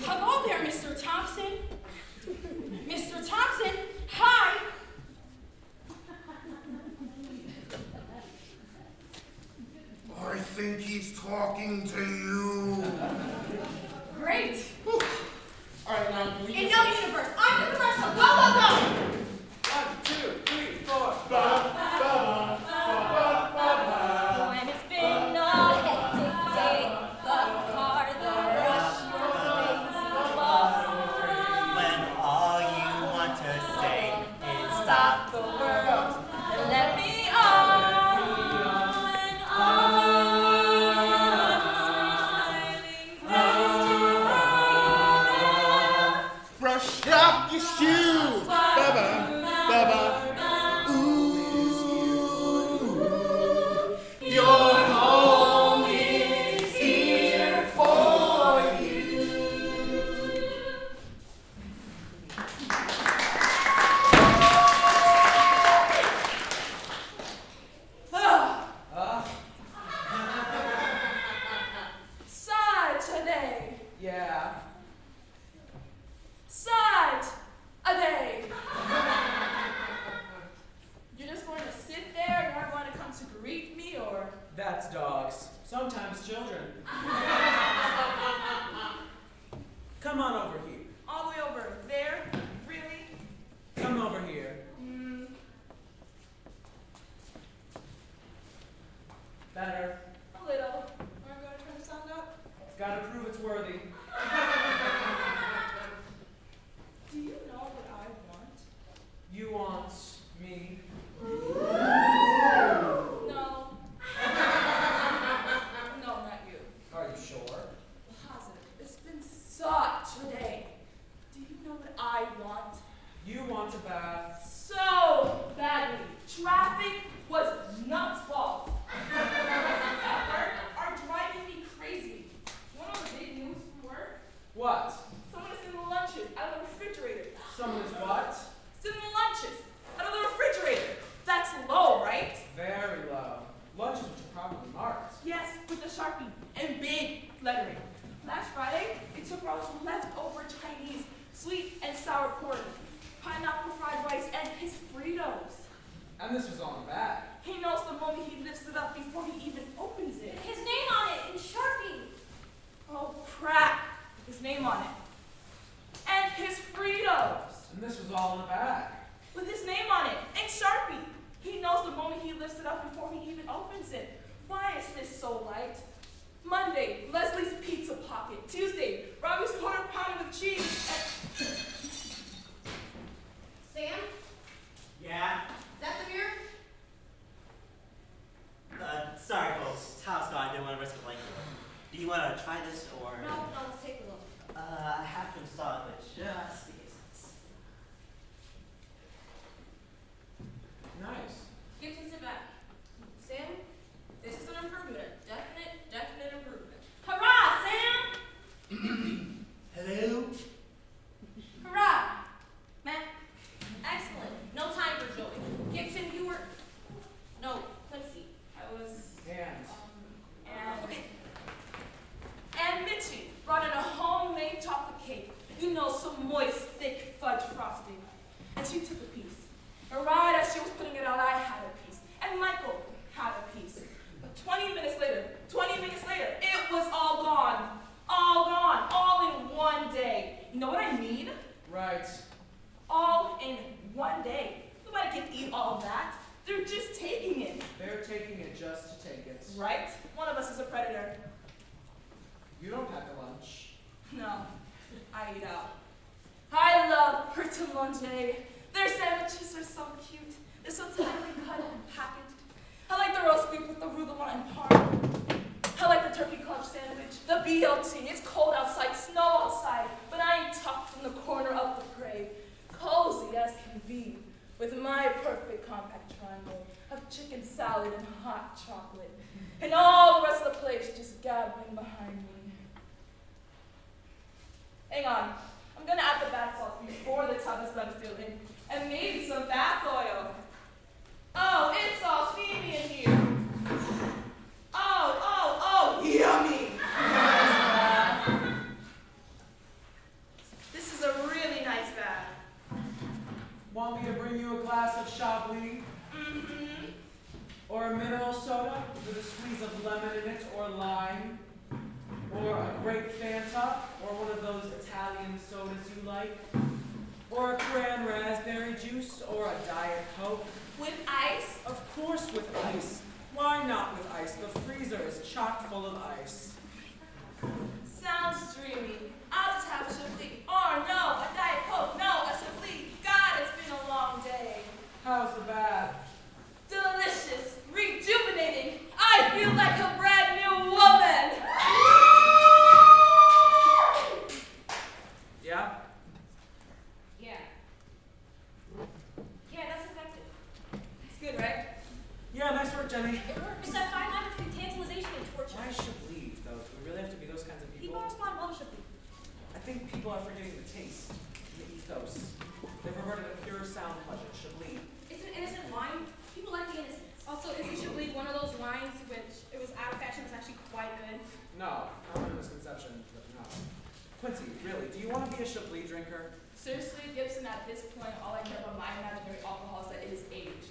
Hello there, Mr. Thompson. Mr. Thompson, hi. I think he's talking to you. Great. All right, now can we In just- no universe, I'm the commercial. Go, go, go! 1, 2, 3, 4. When it's been a hectic day, the car, the rush, your crazy bus. When all you want to say is stop. The world and let me on. brush off your shoes. That's dogs. Sometimes children. Come on over here. All the way over there? Really? Come over here. Better. A little. Are we going to turn the sound up? Gotta prove it's worthy. Do you know what I want? You want me. No. No, not you. Are you sure? Positive. It's been such a day. Do you know what I want? You want a bath. So badly. Traffic was nuts balls. Are driving me crazy. You want to know the big news from work? What? Someone is stealing lunches out of the refrigerator. Someone is what? Stealing lunches out of the refrigerator. That's low, right? Very low. Lunches which are probably marked. Yes, with the Sharpie and big lettering. Last Friday, they took Rob's leftover Chinese sweet and sour pork, pineapple fried rice, and his Fritos. And this was on the bag. He knows the moment he lifts it up before he even opens it. His name on it in Sharpie. Oh crap! His name on it. And his Fritos. And this was all in the bag. With his name on it and Sharpie. He knows the moment he lifts it up before he even opens it. Why is this so light? Monday, Leslie's Pizza Pocket. Tuesday, Robbie's Quarter Pounder with Cheese. And Sam, Yeah? is that the beer? Sorry folks, house guy, I didn't want to risk a blanket. Do you want to try this or? No, let's take a look. I have to install it, but just in case. Nice. Gibson, sit back. Sam, this is an improvement. Definite improvement. Hurrah, Sam! Hello? Hurrah! Matt, excellent. No time for Joey. Gibson, you were... No, Quincy. I was... okay. And Mitchie brought in a homemade chocolate cake. You know, some moist, thick fudge frosting. And she took a piece. And right as she was putting it out, I had a piece. And Michael had a piece. But 20 minutes later, it was all gone. All gone. All in one day. You know what I mean? Right. All in one day. Nobody can eat all of that. They're just taking it. They're taking it just to take it. Right? One of us is a predator. You don't pack a lunch. No, I eat out. I love Pret a Manger. Their sandwiches are so cute. They're so tightly cut and packaged. I like the roast beef with the arugula and parm. I like the turkey clutch sandwich, the BLT. It's cold outside, snow outside, but I ain't tucked in the corner of the crave, cozy as can be, with my perfect compact triangle of chicken salad and hot chocolate, and all the rest of the place just gabbling behind me. Hang on, I'm gonna add the bath salts before the tub is done filling, and maybe some bath oil. Oh, it's all steamy in here. Oh, yummy. This is a really nice bath. Want me to bring you a glass of Chablis? Mm-hmm. Or a mineral soda with a squeeze of lemon in it or lime? Or a grape Fanta? Or one of those Italian sodas you like? Or a cran raspberry juice? Or a Diet Coke? With ice? Of course with ice. Why not with ice? The freezer is chock full of ice. Sounds dreamy. I'll just have a Chablis. Or no, a Diet Coke. No, a Chablis. God, it's been a long day. How's the bath? Delicious. Rejuvenating. I feel like a brand new woman. Yeah? Yeah, that's effective. It's good, right? Yeah, nice work, Jenny. It works. It's that 500 between tantalization and torture. Why Chablis, though? Do we really have to be those kinds of People people? respond well to Chablis. I think people are forgetting the taste, the ethos. They've reverted to pure sound pleasure, Chablis. It's an innocent wine. People like the innocence. Also, isn't Chablis one of those wines which it was out of fashion, it's actually quite good? No, I'm a misconception, but no. Quincy, really, do you want to be a Chablis drinker? Seriously, Gibson, at this point, all I care about my imaginary alcohol is that it is aged.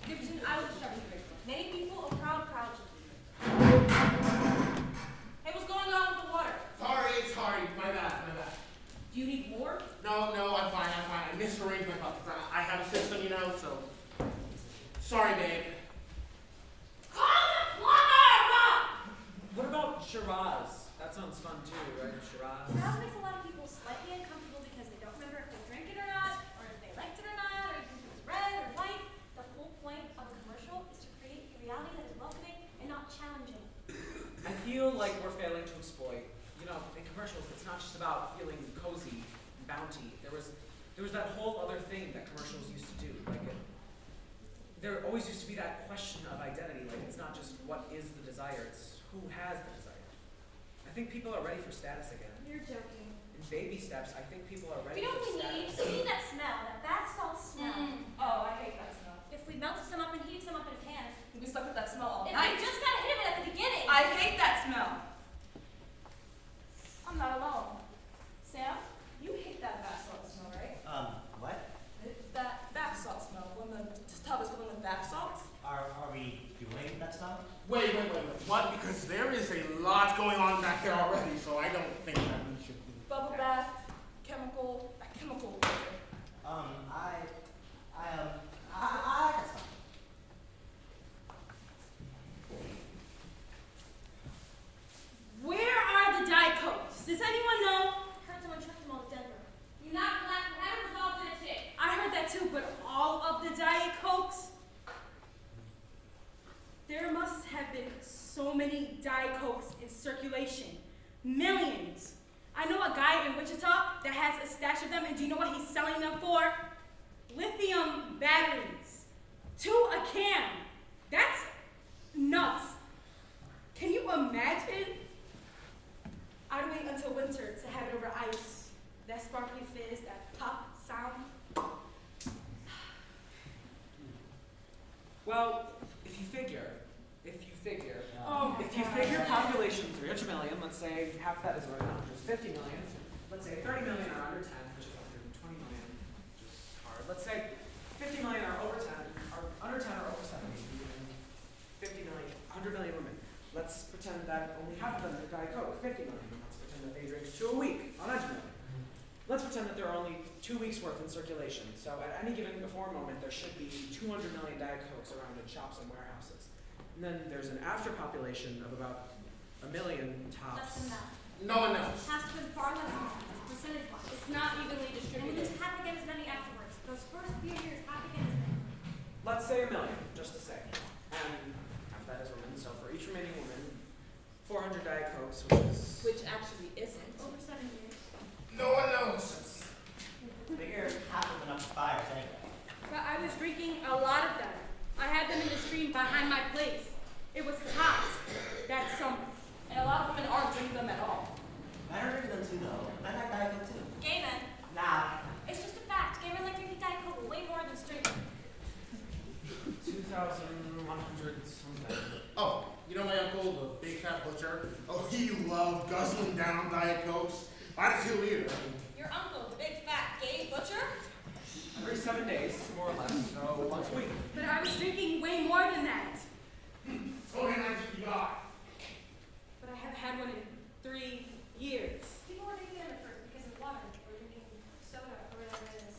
Gibson, I was a Chablis drinker. Many people, a proud Chablis drinker. Shiraz. That sounds fun too, right? Shiraz. Shiraz makes a lot of people slightly uncomfortable because they don't remember if they drank it or not, or if they liked it or not, or if it was red or white. The whole point of a commercial is to create a reality that is welcoming and not challenging. I feel like we're failing to exploit. You know, in commercials, it's not just about feeling cozy and bounty. There was that whole other thing that commercials used to do. There always used to be that question of identity. Like, it's not just what is the desire, it's who has the desire. I think people are ready for status again. You're joking. In baby steps, I think people are ready We don't for need status. that smell, that bath salt smell. Oh, I hate that smell. If we melted some up and heated some up in a can, We'd be stuck with that smell all if night. we just got hit of it at the beginning. I hate that smell. I'm not alone. Sam, you hate that bath salt smell, right? What? That bath salt smell, when the tub is filled with bath salt. Are we doing that stuff? Wait. What? Because there is a lot going on back there already, so I don't think that we should be. Bubble bath, chemical. I got some. Where are the Diet Cokes? Does anyone know? Heard someone truck them all to Denver. You knocked black and had a resolved in a chick. I heard that too, but all of the Diet Cokes? There must have been so many Diet Cokes in circulation. Millions. I know a guy in Wichita that has a stash of them, and do you know what he's selling them for? Lithium batteries. To a can. That's nuts. Can you imagine? I'd wait until winter to have it over ice. That sparkly fizz, that pop sound. Well, if you figure, Oh my if you God. figure population 300 million, let's say half that is around 150 million, let's say 30 million are under 10, which is 120 million, which is hard. Let's say 50 million are over 10, are under 10 or over 70, and 50 million, 100 million women. Let's pretend that only half of them drink Diet Coke, 50 million. Let's pretend that they drink 2 a week, 100 million. Let's pretend that there are only 2 weeks worth in circulation. So at any given before moment, there should be 200 million Diet Cokes around in shops and warehouses. And then there's an after population of about 1 million That's tops. the math. No one knows. It has to be far less percentage wise. It's not evenly And we distributed. just have to get as many afterwards. Those first few years have to get as many. Let's say 1 million, just to say. And half that is women, so for each remaining woman, 400 Diet Cokes, Which actually isn't. Over 7 years. No one knows. Figure half of enough fires anyway. But I was drinking a lot of them. I had them in the stream behind my place. It was hot that summer. And a lot of women aren't drinking them at all. I don't drink them too though. I like Diet Coke too. Gay men. Nah. It's just a fact. Gay men like drinking Diet Coke way more than straight men. 2,100 something. Oh, you know my uncle, the big fat butcher? Oh, he loved guzzling down Diet Cokes. I just feel weird. Your uncle, the big fat gay butcher? Every 7 days, more or less, so once a week. But I was drinking way more than that. So he might be God. But I haven't had one in 3 years. People were drinking them at first because of water or drinking soda or whatever it is.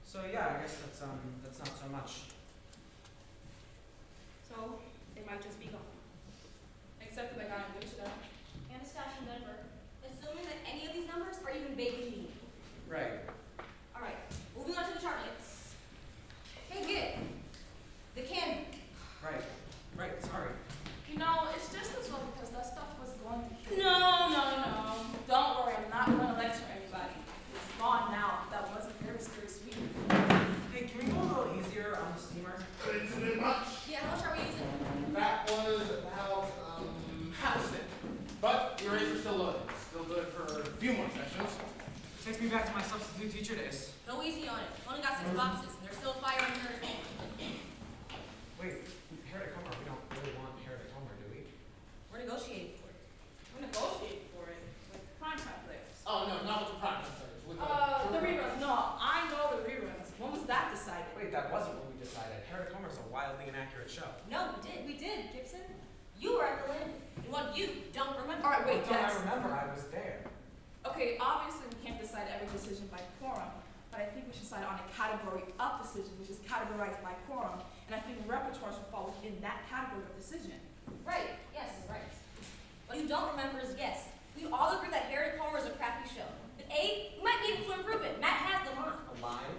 So yeah, I guess that's not so much. So they might just be gone. Except for the guy in Wichita. And a stash in Denver. Assuming that any of these numbers are even vaguely meaningful. Right. Alright, moving on to the targets. Hey, kid. The candy. Right, sorry. You know, it's just as well because that stuff was going to kill. No. Don't worry, I'm not going to lecture anybody. It's gone now. That wasn't very sweet. Hey, can we go a little easier on the steamer? It's a bit much. Yeah, how much are we using? That was about half a stick. But your razor's still loaded. Still good for a few more sessions. Takes me back to my substitute teacher days. Go easy on it. Only got 6 boxes, and there's still a fire in there. Wait, Heredicomer, we don't really want Heredicomer, do we? We're negotiating for it. We're negotiating for it with primetime players. Oh, no, not with the practice players. With The reruns. No, I know the reruns. When was that decided? Wait, that wasn't what we decided. Heredicomer's a wildly inaccurate show. No, we did. We did, Gibson. You were at the landing. And what you don't remember. All right, wait, Don't I Dex. remember I was there. Okay, obviously we can't decide every decision by quorum, but I think we should decide on a category of decision, which is categorized by quorum, and I think repertoire should fall within that category of decision. Right, yes. What you don't remember is yes, we all agree that Harry Palmer is a crappy show. But A, we might be able to improve it. Matt has the line. A line?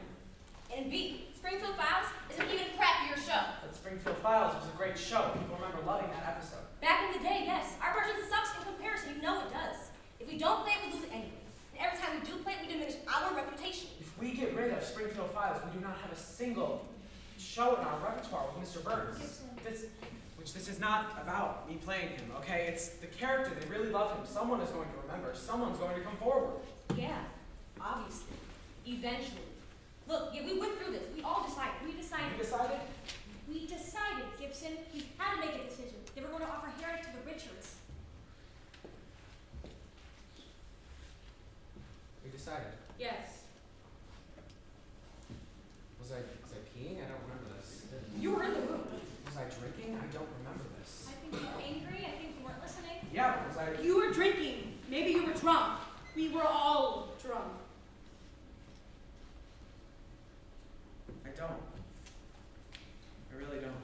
And B, Springfield Files is an even crappier show. But Springfield Files was a great show. People remember loving that episode. Back in the day, yes, our version sucks in comparison. You know it does. If we don't play it, we lose it anyway. And every time we do play it, we diminish our reputation. If we get rid of Springfield Files, we do not have a single show in our repertoire with Mr. Burns. This is not about me playing him, okay? It's the character. They really love him. Someone is going to remember. Someone's going to come forward. Yeah, obviously. Eventually. Look, yeah, we went through this. We all decided. You decided? We decided, Gibson. We had to make a decision. They were going to offer Harry to the Richards. We decided. Yes. Was I peeing? I don't remember this. You were in the room. Was I drinking? I don't remember this. I think you were angry. I think you weren't listening. Yeah, but was I... You were drinking. Maybe you were drunk. We were all drunk. I don't. I really don't.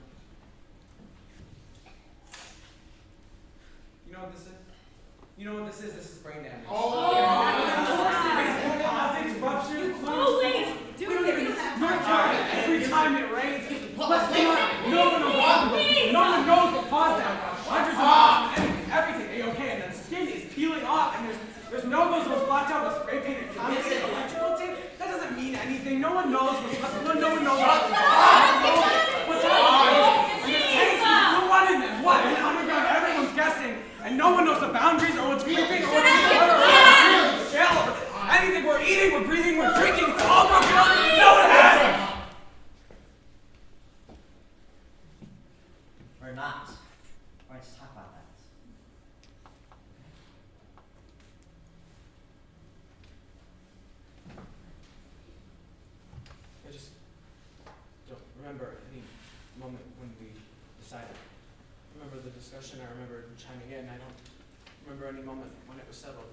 You know what this is? You know what this is? This is brain damage. It's ruptured. Always do We don't even it. every time it rains. No one knows what caused that. Hundreds of everything. Okay, and the skin is peeling off, and there's no those blocked out with spray paint and electrical tape. That doesn't mean anything. No one knows what's happening. No one knows what's happening. No one in there. What? In the underground, everyone's guessing, and no one knows the boundaries or what's creeping or what's shell or anything. We're eating, we're breathing, we're drinking. It's all broken up. No one has it. We're not. We're going to talk about that. I just don't remember any moment when we decided. I remember the discussion, I remember chiming in. I don't remember any moment when it was settled.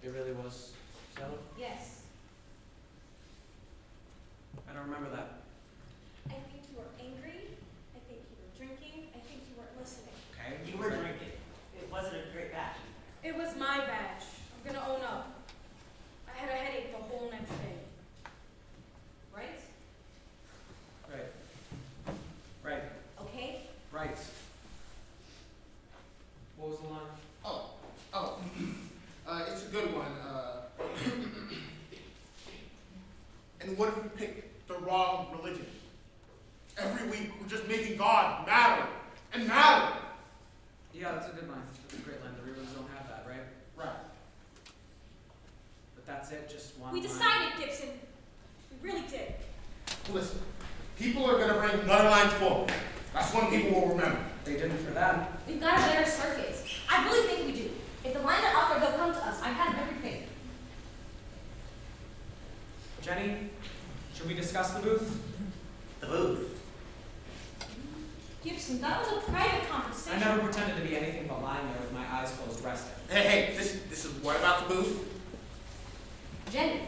It really was settled? Yes. I don't remember that. I think you were angry. I think you were drinking. I think you weren't listening. Okay? You were drinking. It wasn't a great batch. It was my badge. I'm gonna own up. I had a headache the whole next day. Right? Right. Right. Okay? Right. What was the line? It's a good one. And what if we pick the wrong religion? Every week we're just making God matter and matter. Yeah, that's a good line. That's a great line. The real ones don't have that, right? Right. But that's it, just one We line. decided, Gibson. We really did. Listen, people are gonna bring better lines forward. That's one people will remember. They didn't for them. We've got a better circuit. I really think we do. If the lines are up there, they'll come to us. I have everything. Jenny, should we discuss the booth? The booth. Gibson, that was a private I conversation. never pretended to be anything but lying there with my eyes closed resting. Hey, this is what about the booth? Jenny,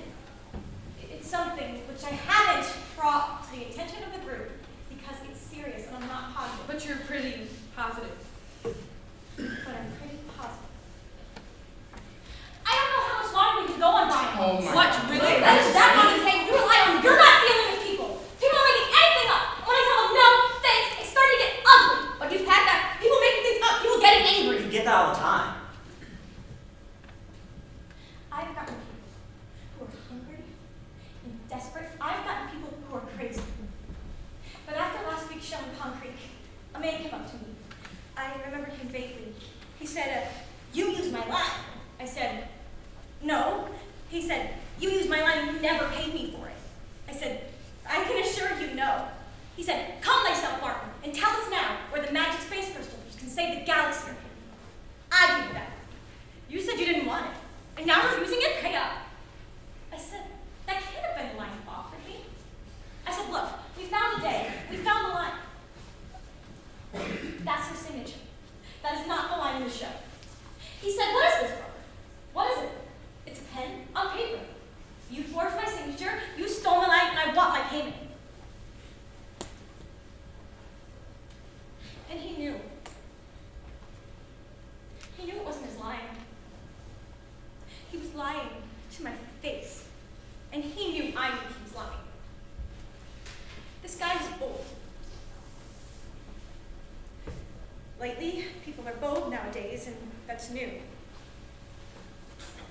it's something which I haven't brought to the attention of the group because it's serious and I'm not positive. But you're pretty positive. But I'm pretty positive. I don't know how much longer we can go on, Brian. Oh my What, God. really? That is that on the table. You rely on. You're not dealing with people. People are making anything up. And when I tell them no, thanks, it's starting to get ugly. But you've had that. People making things up. People getting angry. You get that all the time. I've gotten people who are hungry and desperate. I've gotten people who are crazy. But after last week's show in Palm Creek, a man came up to me. I remember him vaguely. He said, you used my line. I said, no. He said, you used my line and you never paid me for it. I said, I can assure you no. He said, calm thyself, Martin, and tell us now where the magic space crystals can save the galaxy. I give you that. You said you didn't want it, and now we're using it, pay up. I said, that can't have been the line you offered me. I said, look, we found the day, we found the line. That's his signature. That is not the line in the show. He said, what is this, brother? What is it? It's a pen on paper. You forged my signature, you stole my line, and I want my payment. Lately, people are bold nowadays, and that's new.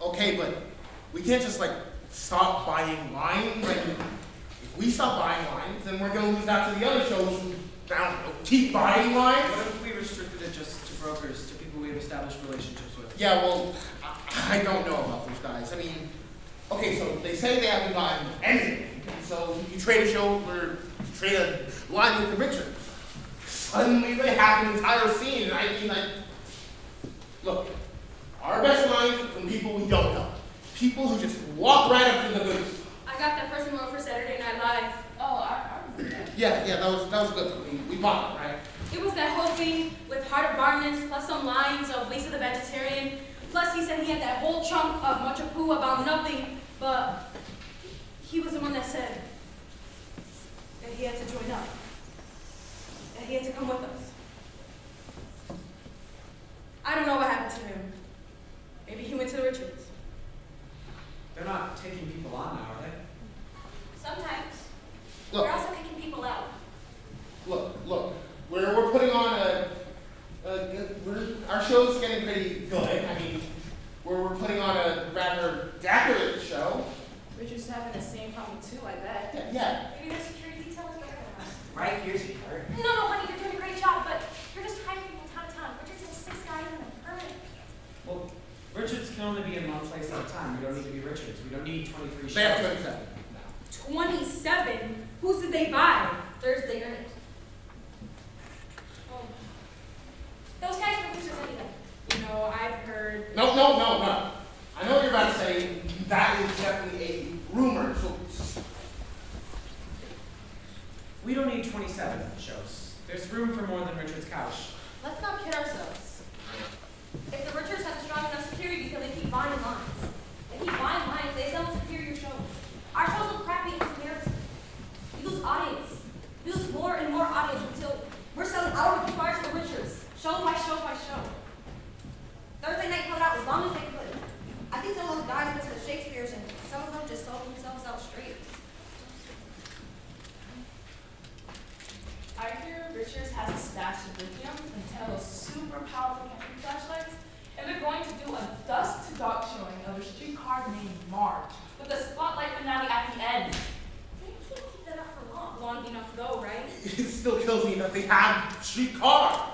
Okay, but we can't just like stop buying lines. Like, if we stop buying lines, then we're gonna lose out to the other shows who keep buying lines. What if we restricted it just to brokers, to people we have established relationships with? Yeah, well, I don't know about those guys. I mean, okay, so they say they haven't gotten anything. So you trade a show or you trade a line with the Richards. Suddenly they have an entire scene. And I mean, like, look, our best lines are from people we don't know. People who just walk right up to the booth. I got that person wrote for Saturday Night Live. Oh, I remember that. Yeah, that was good. We bought it, right? It was that whole thing with Heart of Bartness, plus some lines of Lisa the Vegetarian. Plus he said he had that whole chunk of much of poo about nothing, but he was the one that said that he had to join up. That he had to come with us. I don't know what happened to him. Maybe he went to the Richards. They're not taking people on now, are they? Sometimes. Look. We're also kicking people out. Look. We're putting on our show's getting pretty good. I mean, we're putting on a rather decorative show. Richard's having the same problem too, I bet. Yeah. Maybe the security detail is better than us. Right here, sweetheart. No, honey, you're doing a great job, but you're just hiring people town to town. Richards has 6 guys in them, permanent. Well, Richards can only be in one place at a time. We don't need to be Richards. We don't need 23 shows. They have 27 now. 27? Whose did they buy? Thursday night. Oh. Those guys are producers anyway. You know, I've heard. No. I know what you're about to say. That is definitely a rumor. So We don't need 27 shows. There's room for more than Richard's couch. Let's not kid ourselves. If the Richards have strong enough security because they keep buying lines. They keep buying lines, they sell superior shows. Our shows look crappy in comparison. We lose audience. We lose more and more audience until we're selling our repertoire to the Richards. Show by show by show. Thursday night put out as long as they could. I think some of those guys went to the Shakespeare's and some of them just sold themselves out straight. I hear Richards has a stash of lithium and 10 of those super powerful camping flashlights, and they're going to do a dusk to dark showing of a streetcar named Marge with a spotlight finale at the end. They can't keep that up for long. Long enough though, right? it still kills me that they have streetcar.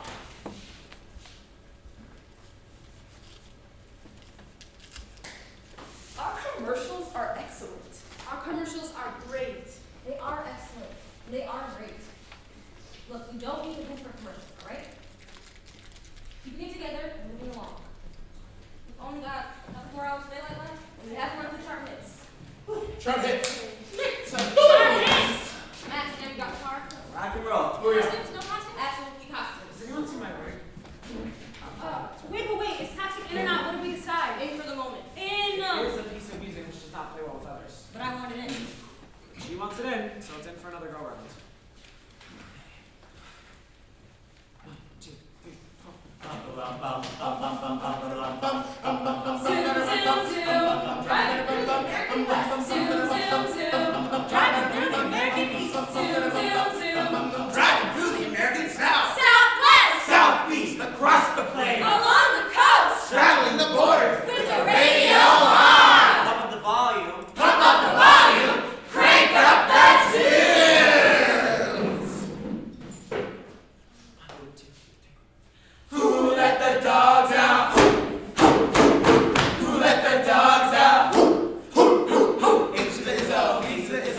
Our commercials are excellent. Our commercials are great. They are excellent. They are great. Look, you don't need to pay for commercials, all right? Keeping it together and moving along. We've only got a couple more hours of daylight left, and we have to run through chart hits. Chart hit. Matt, Sam, you got the car? Rock and roll. Costumes? No costumes? Absolutely costumes. Does anyone see my ring? Wait, is Toxic in or not? What did we decide? In for the moment. In! Here's a piece of music which does not play well with others. But I want it in. She wants it in, so it's in for another go-round. 1, 2, 3, 4. Driving through the American East. Driving through the American South. Southwest! Southeast, across the plains. Along the coast! Straddling the borders. With the radio on! Pump up the volume. Pump up the volume. Crank up that tunes. 1, 2, 3. Who let the dogs out? Who let the dogs out? Into the hill, into the hill.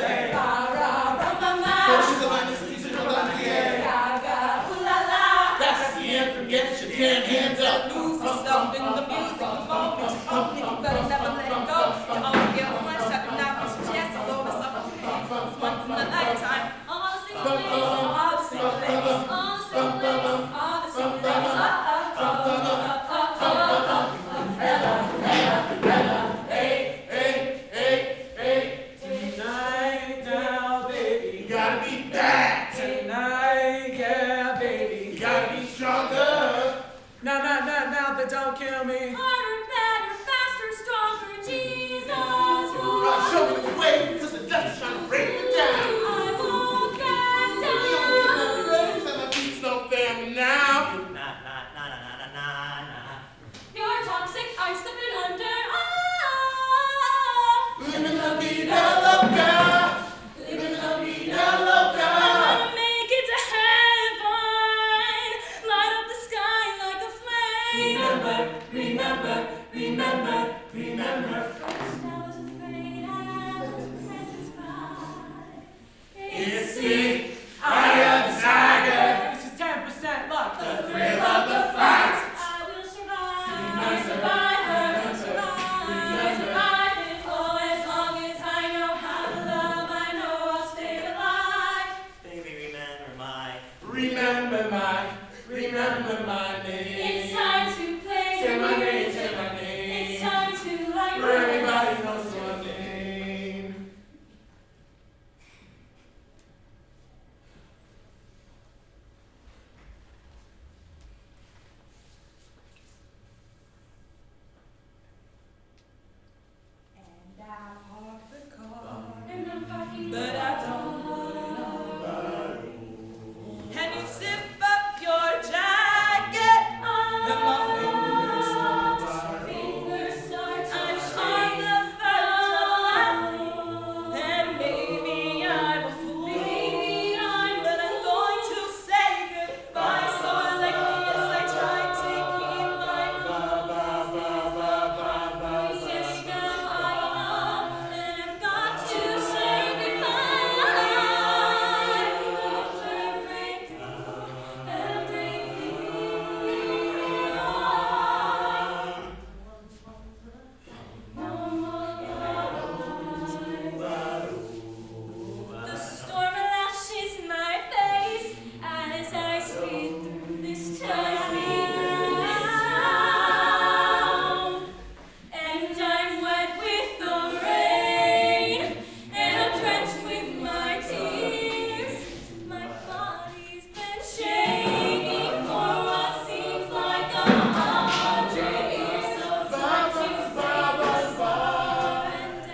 She's a line, she's a drill on the air. That's the anthem, get your damn hands up. Lose yourself in the music, you better never let it go. You only get one shot and now it's your chance to blow this up. Once in a lifetime. All the single ladies, all the single ladies, all the single ladies, all the single ladies. Tonight now, baby. You gotta be back. Tonight, yeah, baby. You gotta be stronger. Now, but don't kill me. Harder, better, faster, stronger, Jesus. Show me the way, because the devil's trying to break me down. I won't back You don't down. get my feet no family now. Nah. remember. First I was afraid I was precious by. It's me, I am Tiger. This is 10% luck. The thrill of the fight. I will survive. I survive. Oh, as long as I know how to love, I know I'll stay alive. Baby, Remember my name. It's time to play. Say my name, say my name. It's time to light Where everybody knows my name. And I park the car. and I'm parking. But I don't put it on. And you zip up your jacket. And my fingers start Fingers start to I'm shake. on the verge of laughing. And maybe I'm a fool. Maybe I'm But I'm going to say goodbye. So like yes, I try to keep my Yes, now I know that I've got to say goodbye. The storm lashes my face as I speed through this tiny town. And I'm wet with the rain, and I'm drenched with my tears. My body's been shaking for what seems like 100 years. So time to say goodbye. And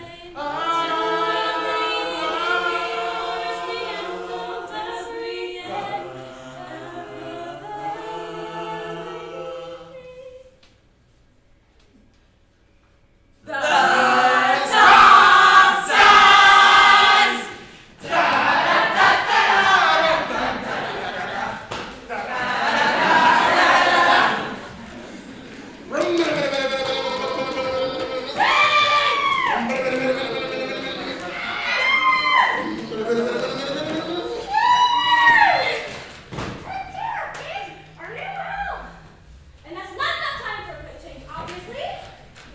And that's not enough time for a quick change, obviously.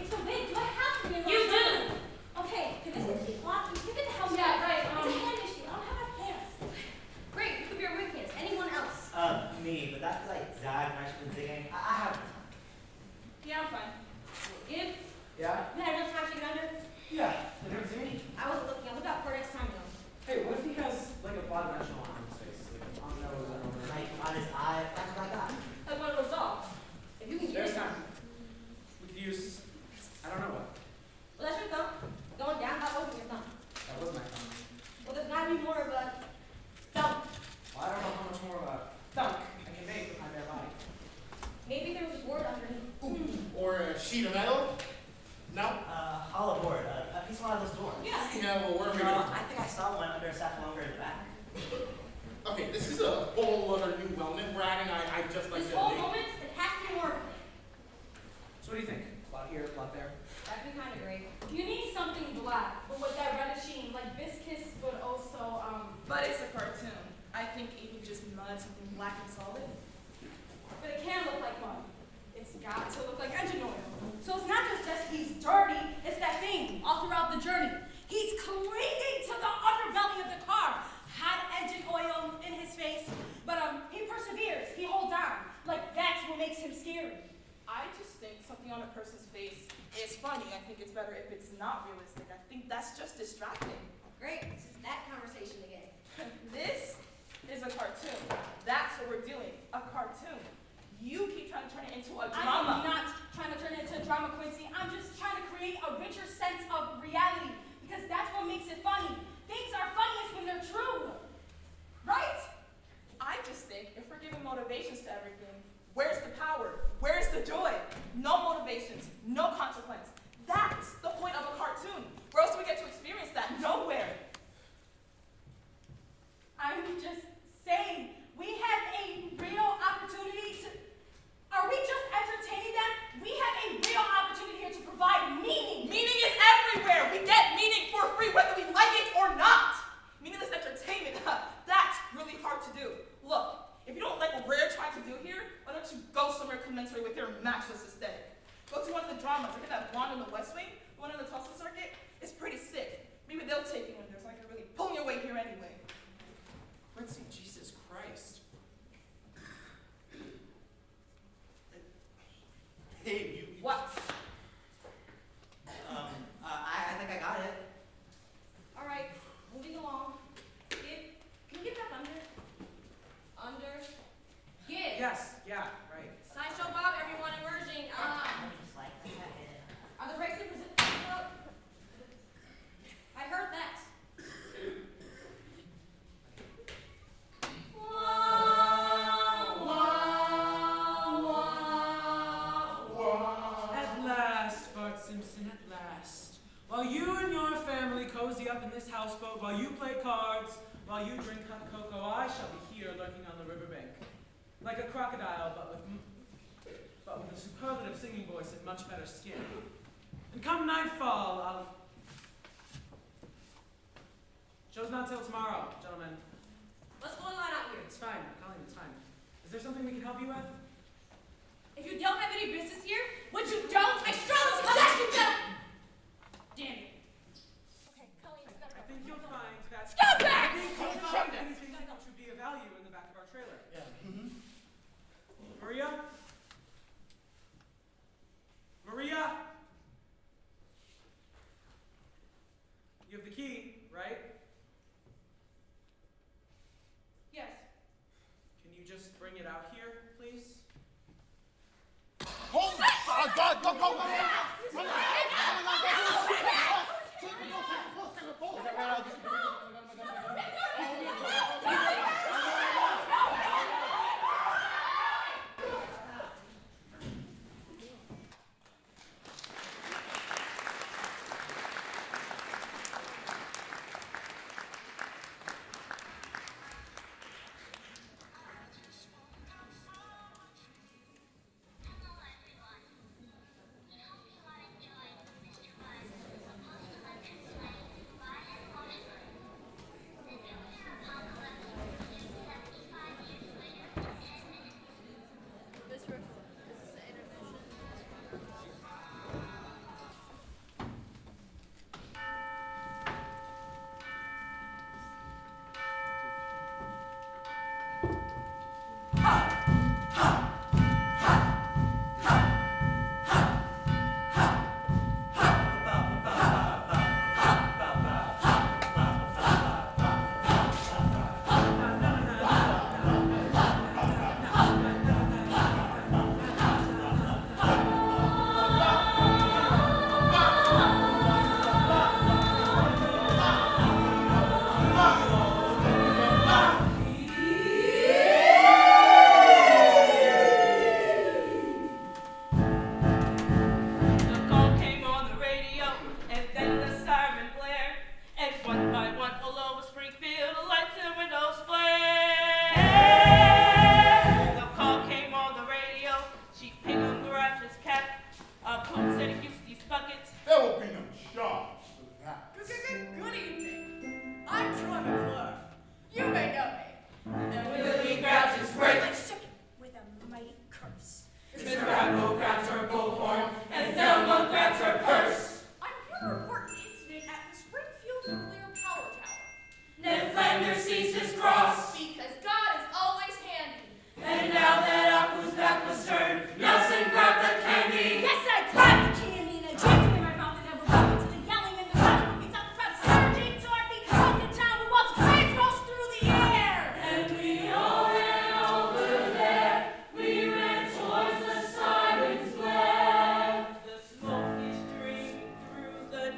It's a wig. Do I have to be in You do. Okay, can this keep walking? Give it the hell Yeah, right, It's a hand issue. I don't have my pants. Great, you could be our wig pants. Anyone else? Me, but that's like Zag and I've been singing. I have. Yeah, I'm fine. If Yeah? you had enough time to get under, Yeah. Did you see me? I wasn't looking. I'll look out for it next time, though. Hey, what if he has like a bi-dimensional on his face? Like on the nose and over. Like on his eye, that's like that. Like one of those dolls. If you can get There's it. time. We could use, I don't know what. Well, that's your thumb. Going down, that wasn't your thumb. That was my thumb. Well, there's gotta be more of a thumb. Well, I don't know how much more of a thunk I can make with my bare body. Maybe there was a board underneath. Or a sheet of metal? No? Hollow board, a piece of one of those doors. Yeah. Yeah, well, what are we gonna I think I saw one under a satchel over in the back. Okay, this is a whole other new element, Brad, and I just like This to whole make- moment, it has to be more. So what do you think? A lot here, a lot there. That'd be kind of great. You need something black, but with that reddish sheen, like viscous, but also, But it's a cartoon. I think even just mud, something black and solid. but it can look like mud. It's got to look like engine oil. So it's not just he's dirty, it's that thing all throughout the journey. He's clinging to the underbelly of the car. Had engine oil in his face, but he perseveres, he holds on. Like that's what makes him scary. I just think something on a person's face is funny. I think it's better if it's not realistic. I think that's just distracting. Great, this is that conversation again. This is a cartoon. That's what we're doing. A cartoon. You keep trying to turn it into a I'm drama. not trying to turn it into a drama, Quincy. I'm just trying to create a richer sense of reality because that's what makes it funny. Things are funniest when they're true, right? I just think if we're giving motivations to everything, where's the power? Where's the joy? No motivations, no consequence. That's the point of a cartoon. Where else do we get to experience that? Nowhere. I'm just saying, we have a real opportunity to. Are we just entertaining them? We do here? Why don't you go somewhere commensurate with your matchless aesthetic? Go to one of the dramas. Look at that blonde in the West Wing, the one in the Tulsa circuit. It's pretty sick. Maybe they'll take you in there so I can really pull your weight here anyway. Quincy, Jesus Christ. Hey, you. What? I think I got it. All right, moving along. Give. Can you get back under? Under. Give. Yes, yeah, right. Sideshow Bob, everyone emerging. Are the brakes in position? I heard that. At last, Bart Simpson, at last. While you and your family cozy up in this houseboat, while you play cards, while you drink hot cocoa, I shall be here lurking on the riverbank. Like a crocodile, but with a superlative singing voice and much better skin. And come nightfall, I'll... Show's not till tomorrow, gentlemen. What's going on out here? It's fine, Colleen, it's fine. Is there something we can help you with? If you don't have any business here, which you don't, I strongly suggest you don't. Damn it. Okay, Colleen, we gotta I go. think you'll find that... Stop it! I think you'll find anything that should be of value in the back of our trailer. Yeah. Maria? Maria? You have the key, right? Yes. Can you just bring it out here, please? Hold it! Oh, God, go, go, go! The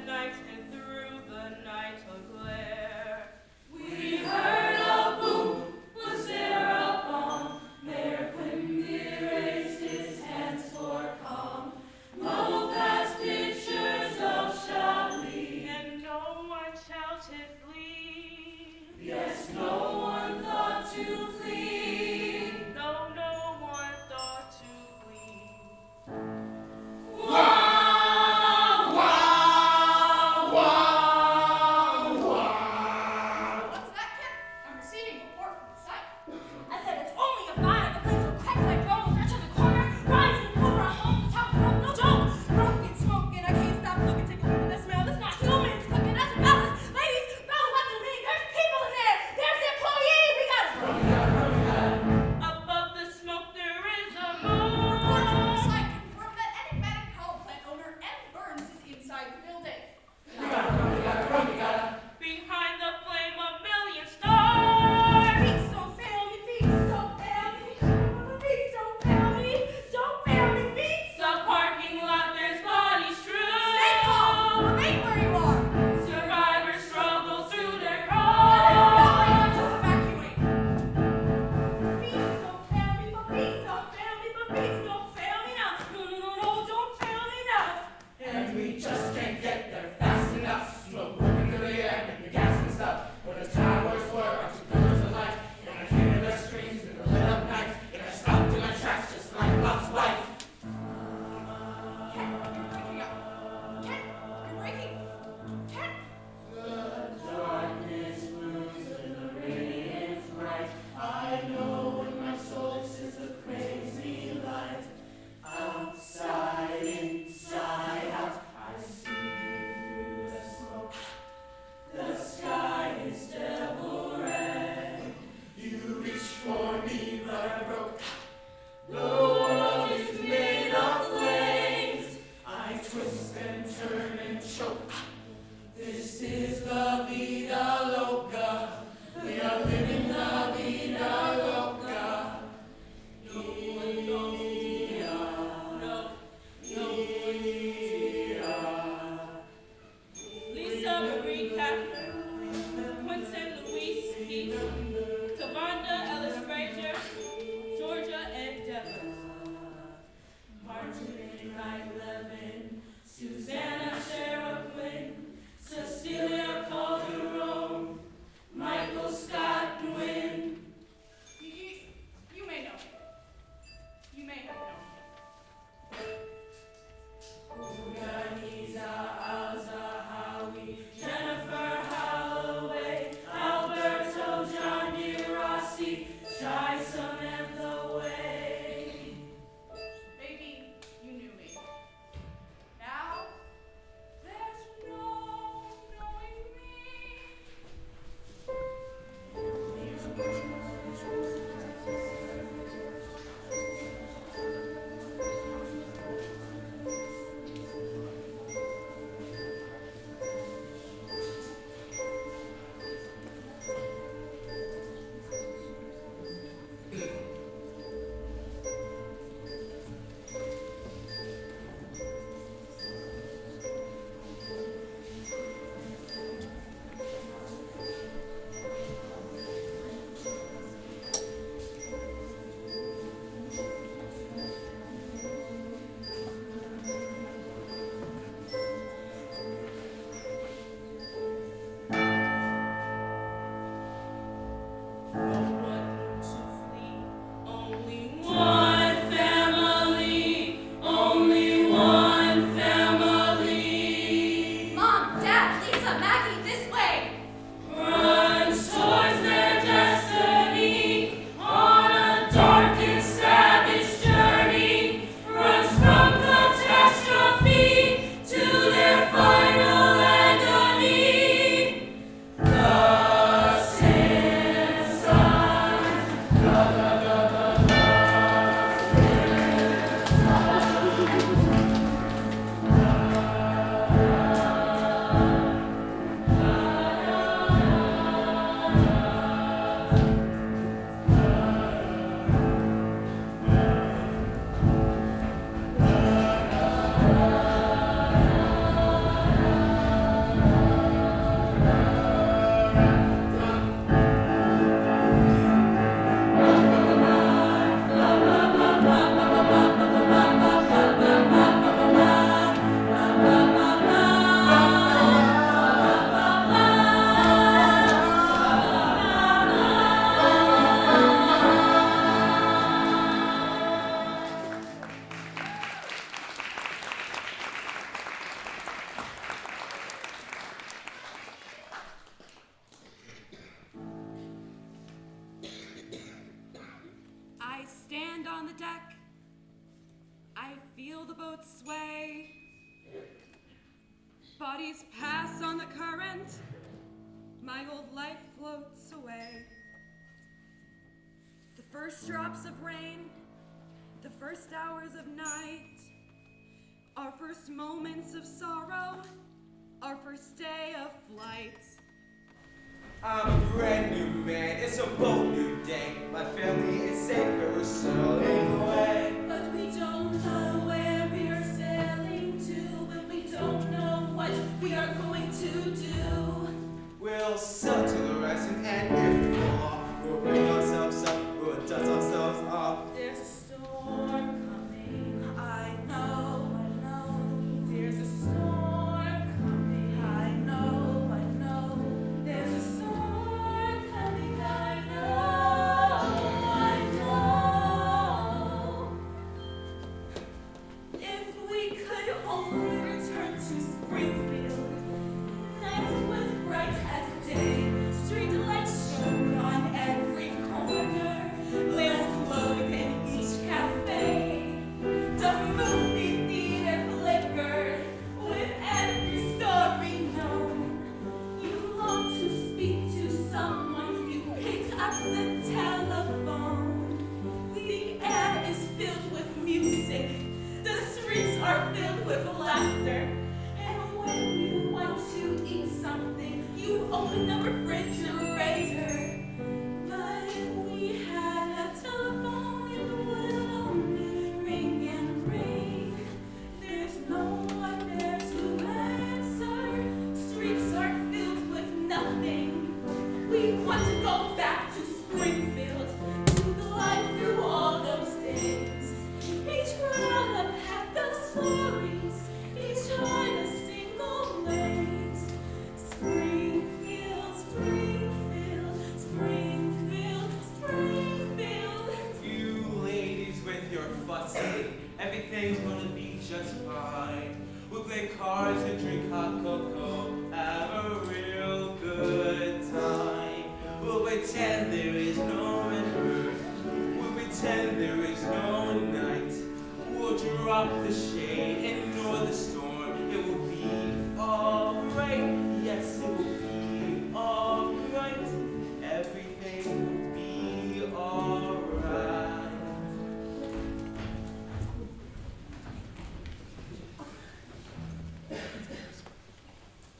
stand on the deck. I feel the boat sway. Bodies pass on the current. My old life floats away. The first drops of rain, the first hours of night, our first moments of sorrow, our first day of flight. I'm a brand new man, it's a bold new day. My family is safe, but we're sailing away. But we don't know where we are sailing to, but we don't know what we are going to do. We'll sail to the horizon, and if we fall off, we'll bring ourselves up, we'll dust ourselves off. There's a storm coming, I know. There's a storm coming, I know. There's a storm coming, I know. If we could only return to Springfield, night was bright as day, street lights shone on every corner, lamps glowed in each cafe, the movie theater flickered with every story known. You long to speak to someone, you pick up the telephone. The air is filled with music, the streets are filled with laughter. And when you want to eat something, you open the refrigerator. But if we had a telephone, it would only ring and ring. There's no one there to answer. Streets are filled with nothing. We want to go back to Springfield, to glide through all those days. Each one a pack of stories, each one a single lace. Springfield, Springfield, Springfield, Springfield. You ladies with your fussing, everything's gonna be just fine. We'll play cards and drink hot cocoa, have a real good time. We'll pretend there is no river, we'll pretend there is no night. We'll drop the shade, ignore the storm, it will be alright. Yes, it will be alright. Everything will be alright.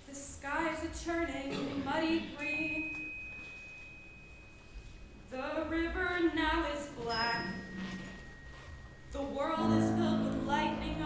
The skies are churning muddy green. The river now is black. The world is filled with lightning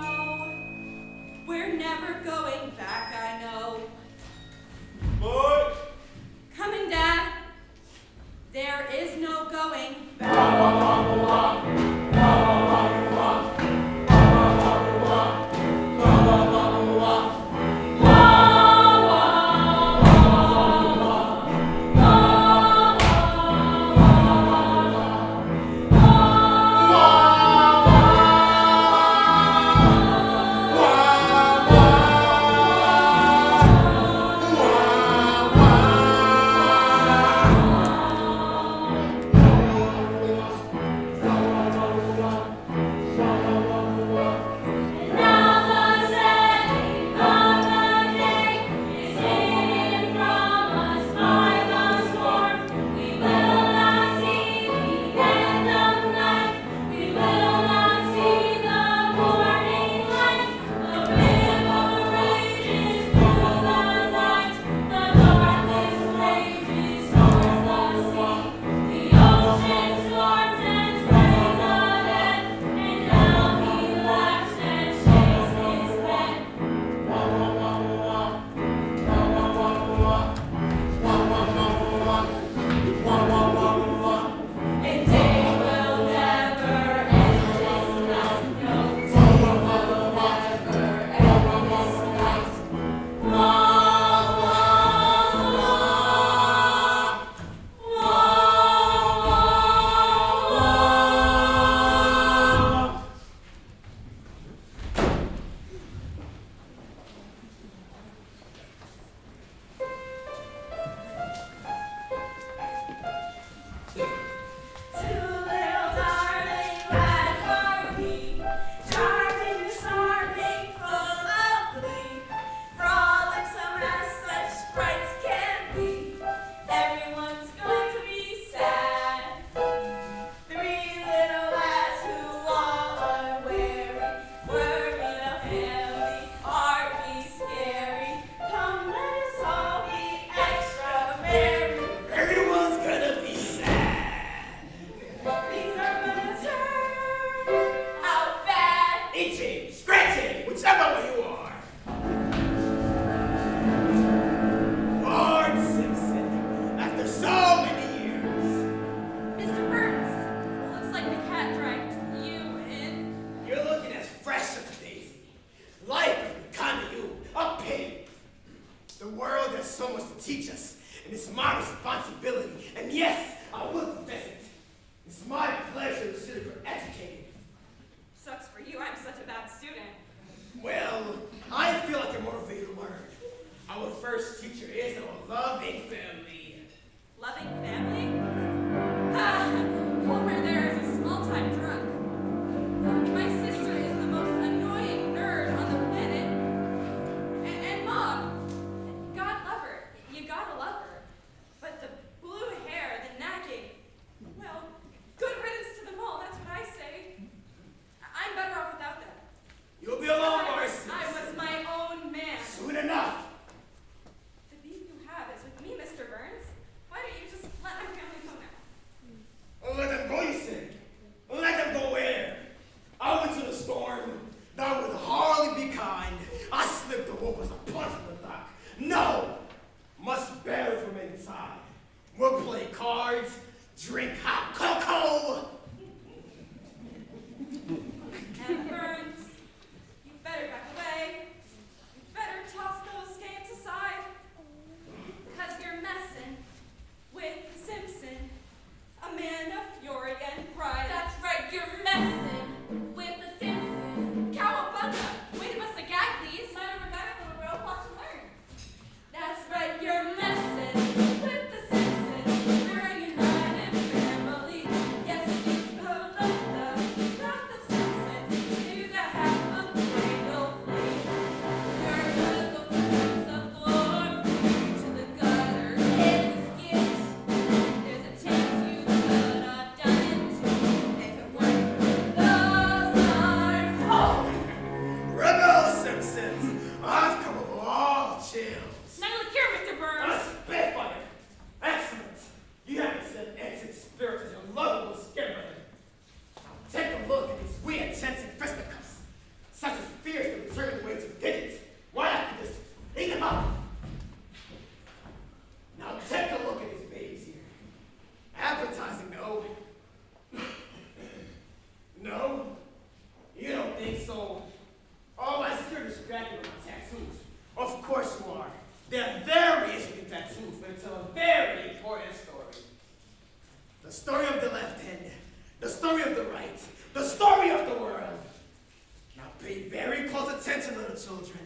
Pay very close attention, little children.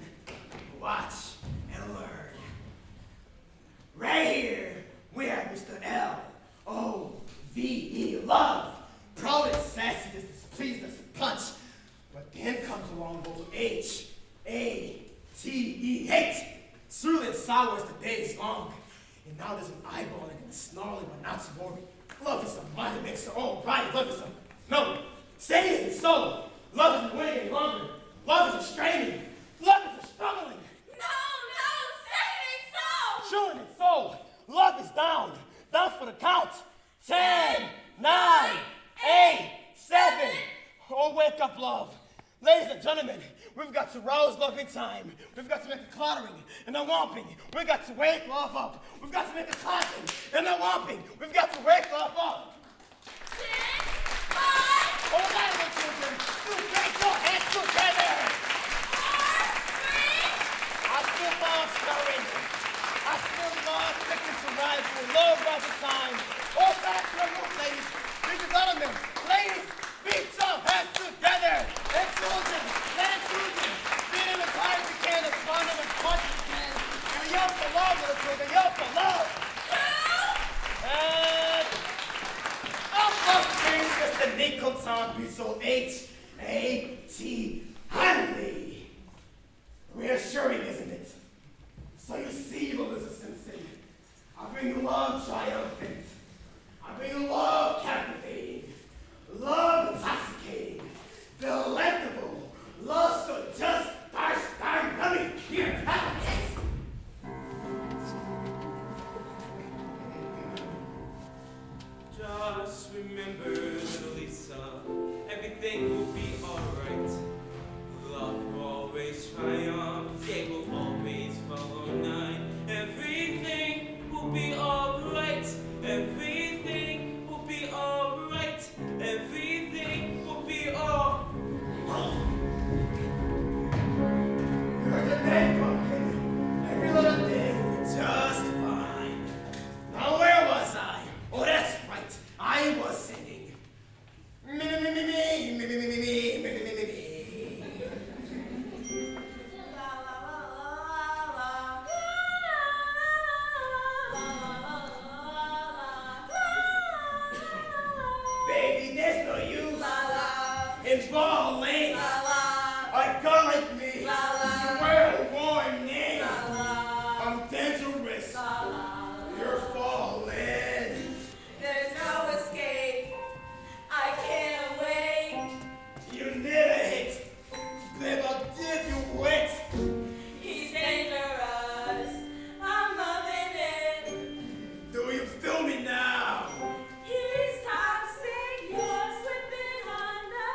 Watch and learn. Right here, we have Mr. L-O-V-E, love. Proud and sassy, just displeased as a punch. But then comes along those H-A-T-E, hate. Surly and sour as the days long. And now there's an eyeballing and a snarling, but not so morbid. Love is a mind mixer. Oh, right, love is a... No, say it isn't so. Love isn't winning any longer. Love isn't straining. Love isn't struggling. No, say it ain't so! Sure it is so. Love is down. Down for the count. 10, 9, 8, 7. Oh, wake up, love. Ladies and gentlemen, we've got to rouse love in time. We've got to make a clattering and a whomping. We've got to wake love up. We've got to make a clapping and a whomping. We've got to wake love up. 6, 5, All right, little children. You get your hands together. 4, 3. I still love surrender. I still love fixing to rise with love all the time. All back to the roof, ladies. Big development. Ladies, beat your hands together. And children, children. Beat them as hard as you can, as fun and as much as you can. And yell for love, little children. Yell for love. And up things is the Nicotan Bizzle H-A-T Hanley. Reassuring, isn't it? So you see, Melissa Simpson, I bring you love triumphant. I bring you love captivating, love intoxicating, delectable, love so just darn numbing. Here, have a taste. Just remember, little Lisa, everything will be alright. Love will always triumph, day will always follow night. Everything will be alright. Everything will be alright. Everything will be alright. You're the day, pumpkin. Every little day will be just fine. Now where was I? Oh, that's right. I was singing. Me, me, me, me, me, me, me, me, me, me, me, me, me, me. Baby, there's no use in falling. A girl like me, swear a warning. I'm dangerous. You're falling. There's no escape. I can't wait. You never hit. Never did you wait. He's dangerous. I'm loving it. Do you feel me now? He's toxic. You're slipping under.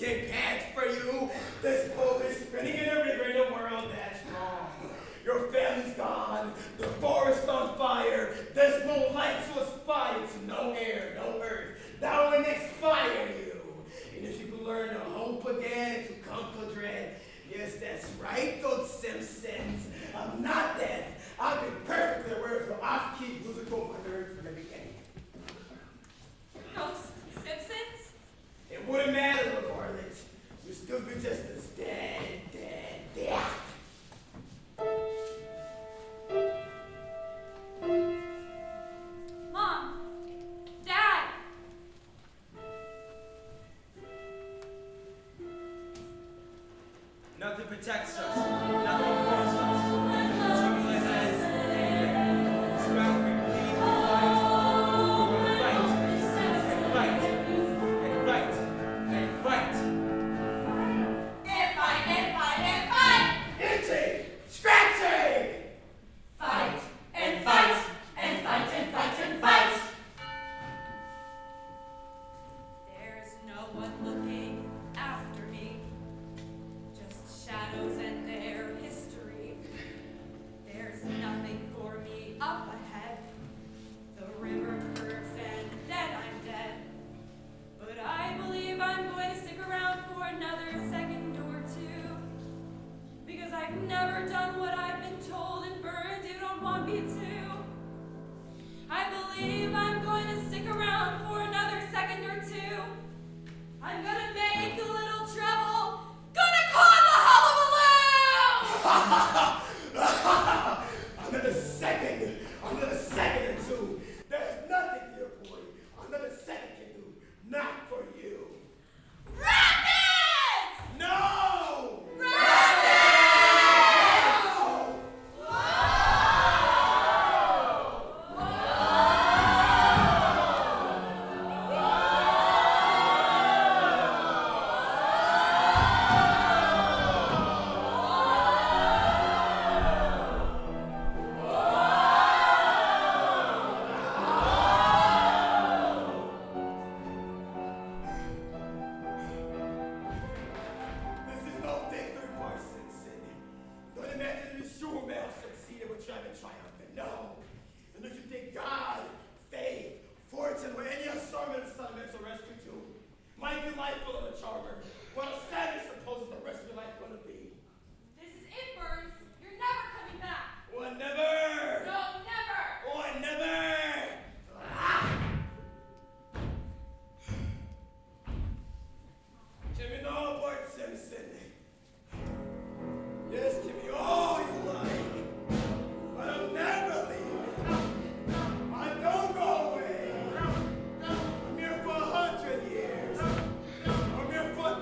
shaped hands for you. This boat is spinning in a river in a world that's wrong. Your family's gone, the forest on fire. There's no light to aspire to, no air, no earth. That will inspire you. And if you can learn to hope again and to conquer dread, yes, that's right, those Simpsons. I'm not dead. I've been perfectly aware of your off-key musical patterns from the beginning. Ghost Simpsons? It wouldn't matter regardless. You'd still be just as dead. Mom, Dad. Nothing protects us. Nothing holds us. Tubular heads. Throughout we bleed and fight. We will fight. And fight. And fight. And fight. And fight, and fight, and fight. Itchy! Scratchy! Fight, and fight, and fight, and fight, and fight. There's no one looking after me. Just shadows and their history. There's nothing for me up ahead. The river curves and then I'm dead. But I believe I'm going to stick around for another second or two. Because I've never done what I've been told and birds you don't want me to. I believe I'm going to stick around for another second or two. I'm gonna make a little trouble. Gonna cause a hullabaloo! Another second or two. There's nothing, dear boy, another second can do. Not for you. Rapids! No! This is no victory, Bart Simpson. Don't imagine the sure man succeeded with Trevor triumphant. No. And if you think God, faith, fortune, or any other sermon of sentiments will rescue you, might be life full of a charmer. What a savage supposes the rest of your life gonna be. This is it, Burns. You're never coming back. Or never! No, never. Or never! Give me no, Bart Simpson. Yes, give me all you like. But I'll never leave. I don't go away. I'm here for 100 years. I'm here for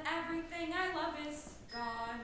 that everything I love is gone.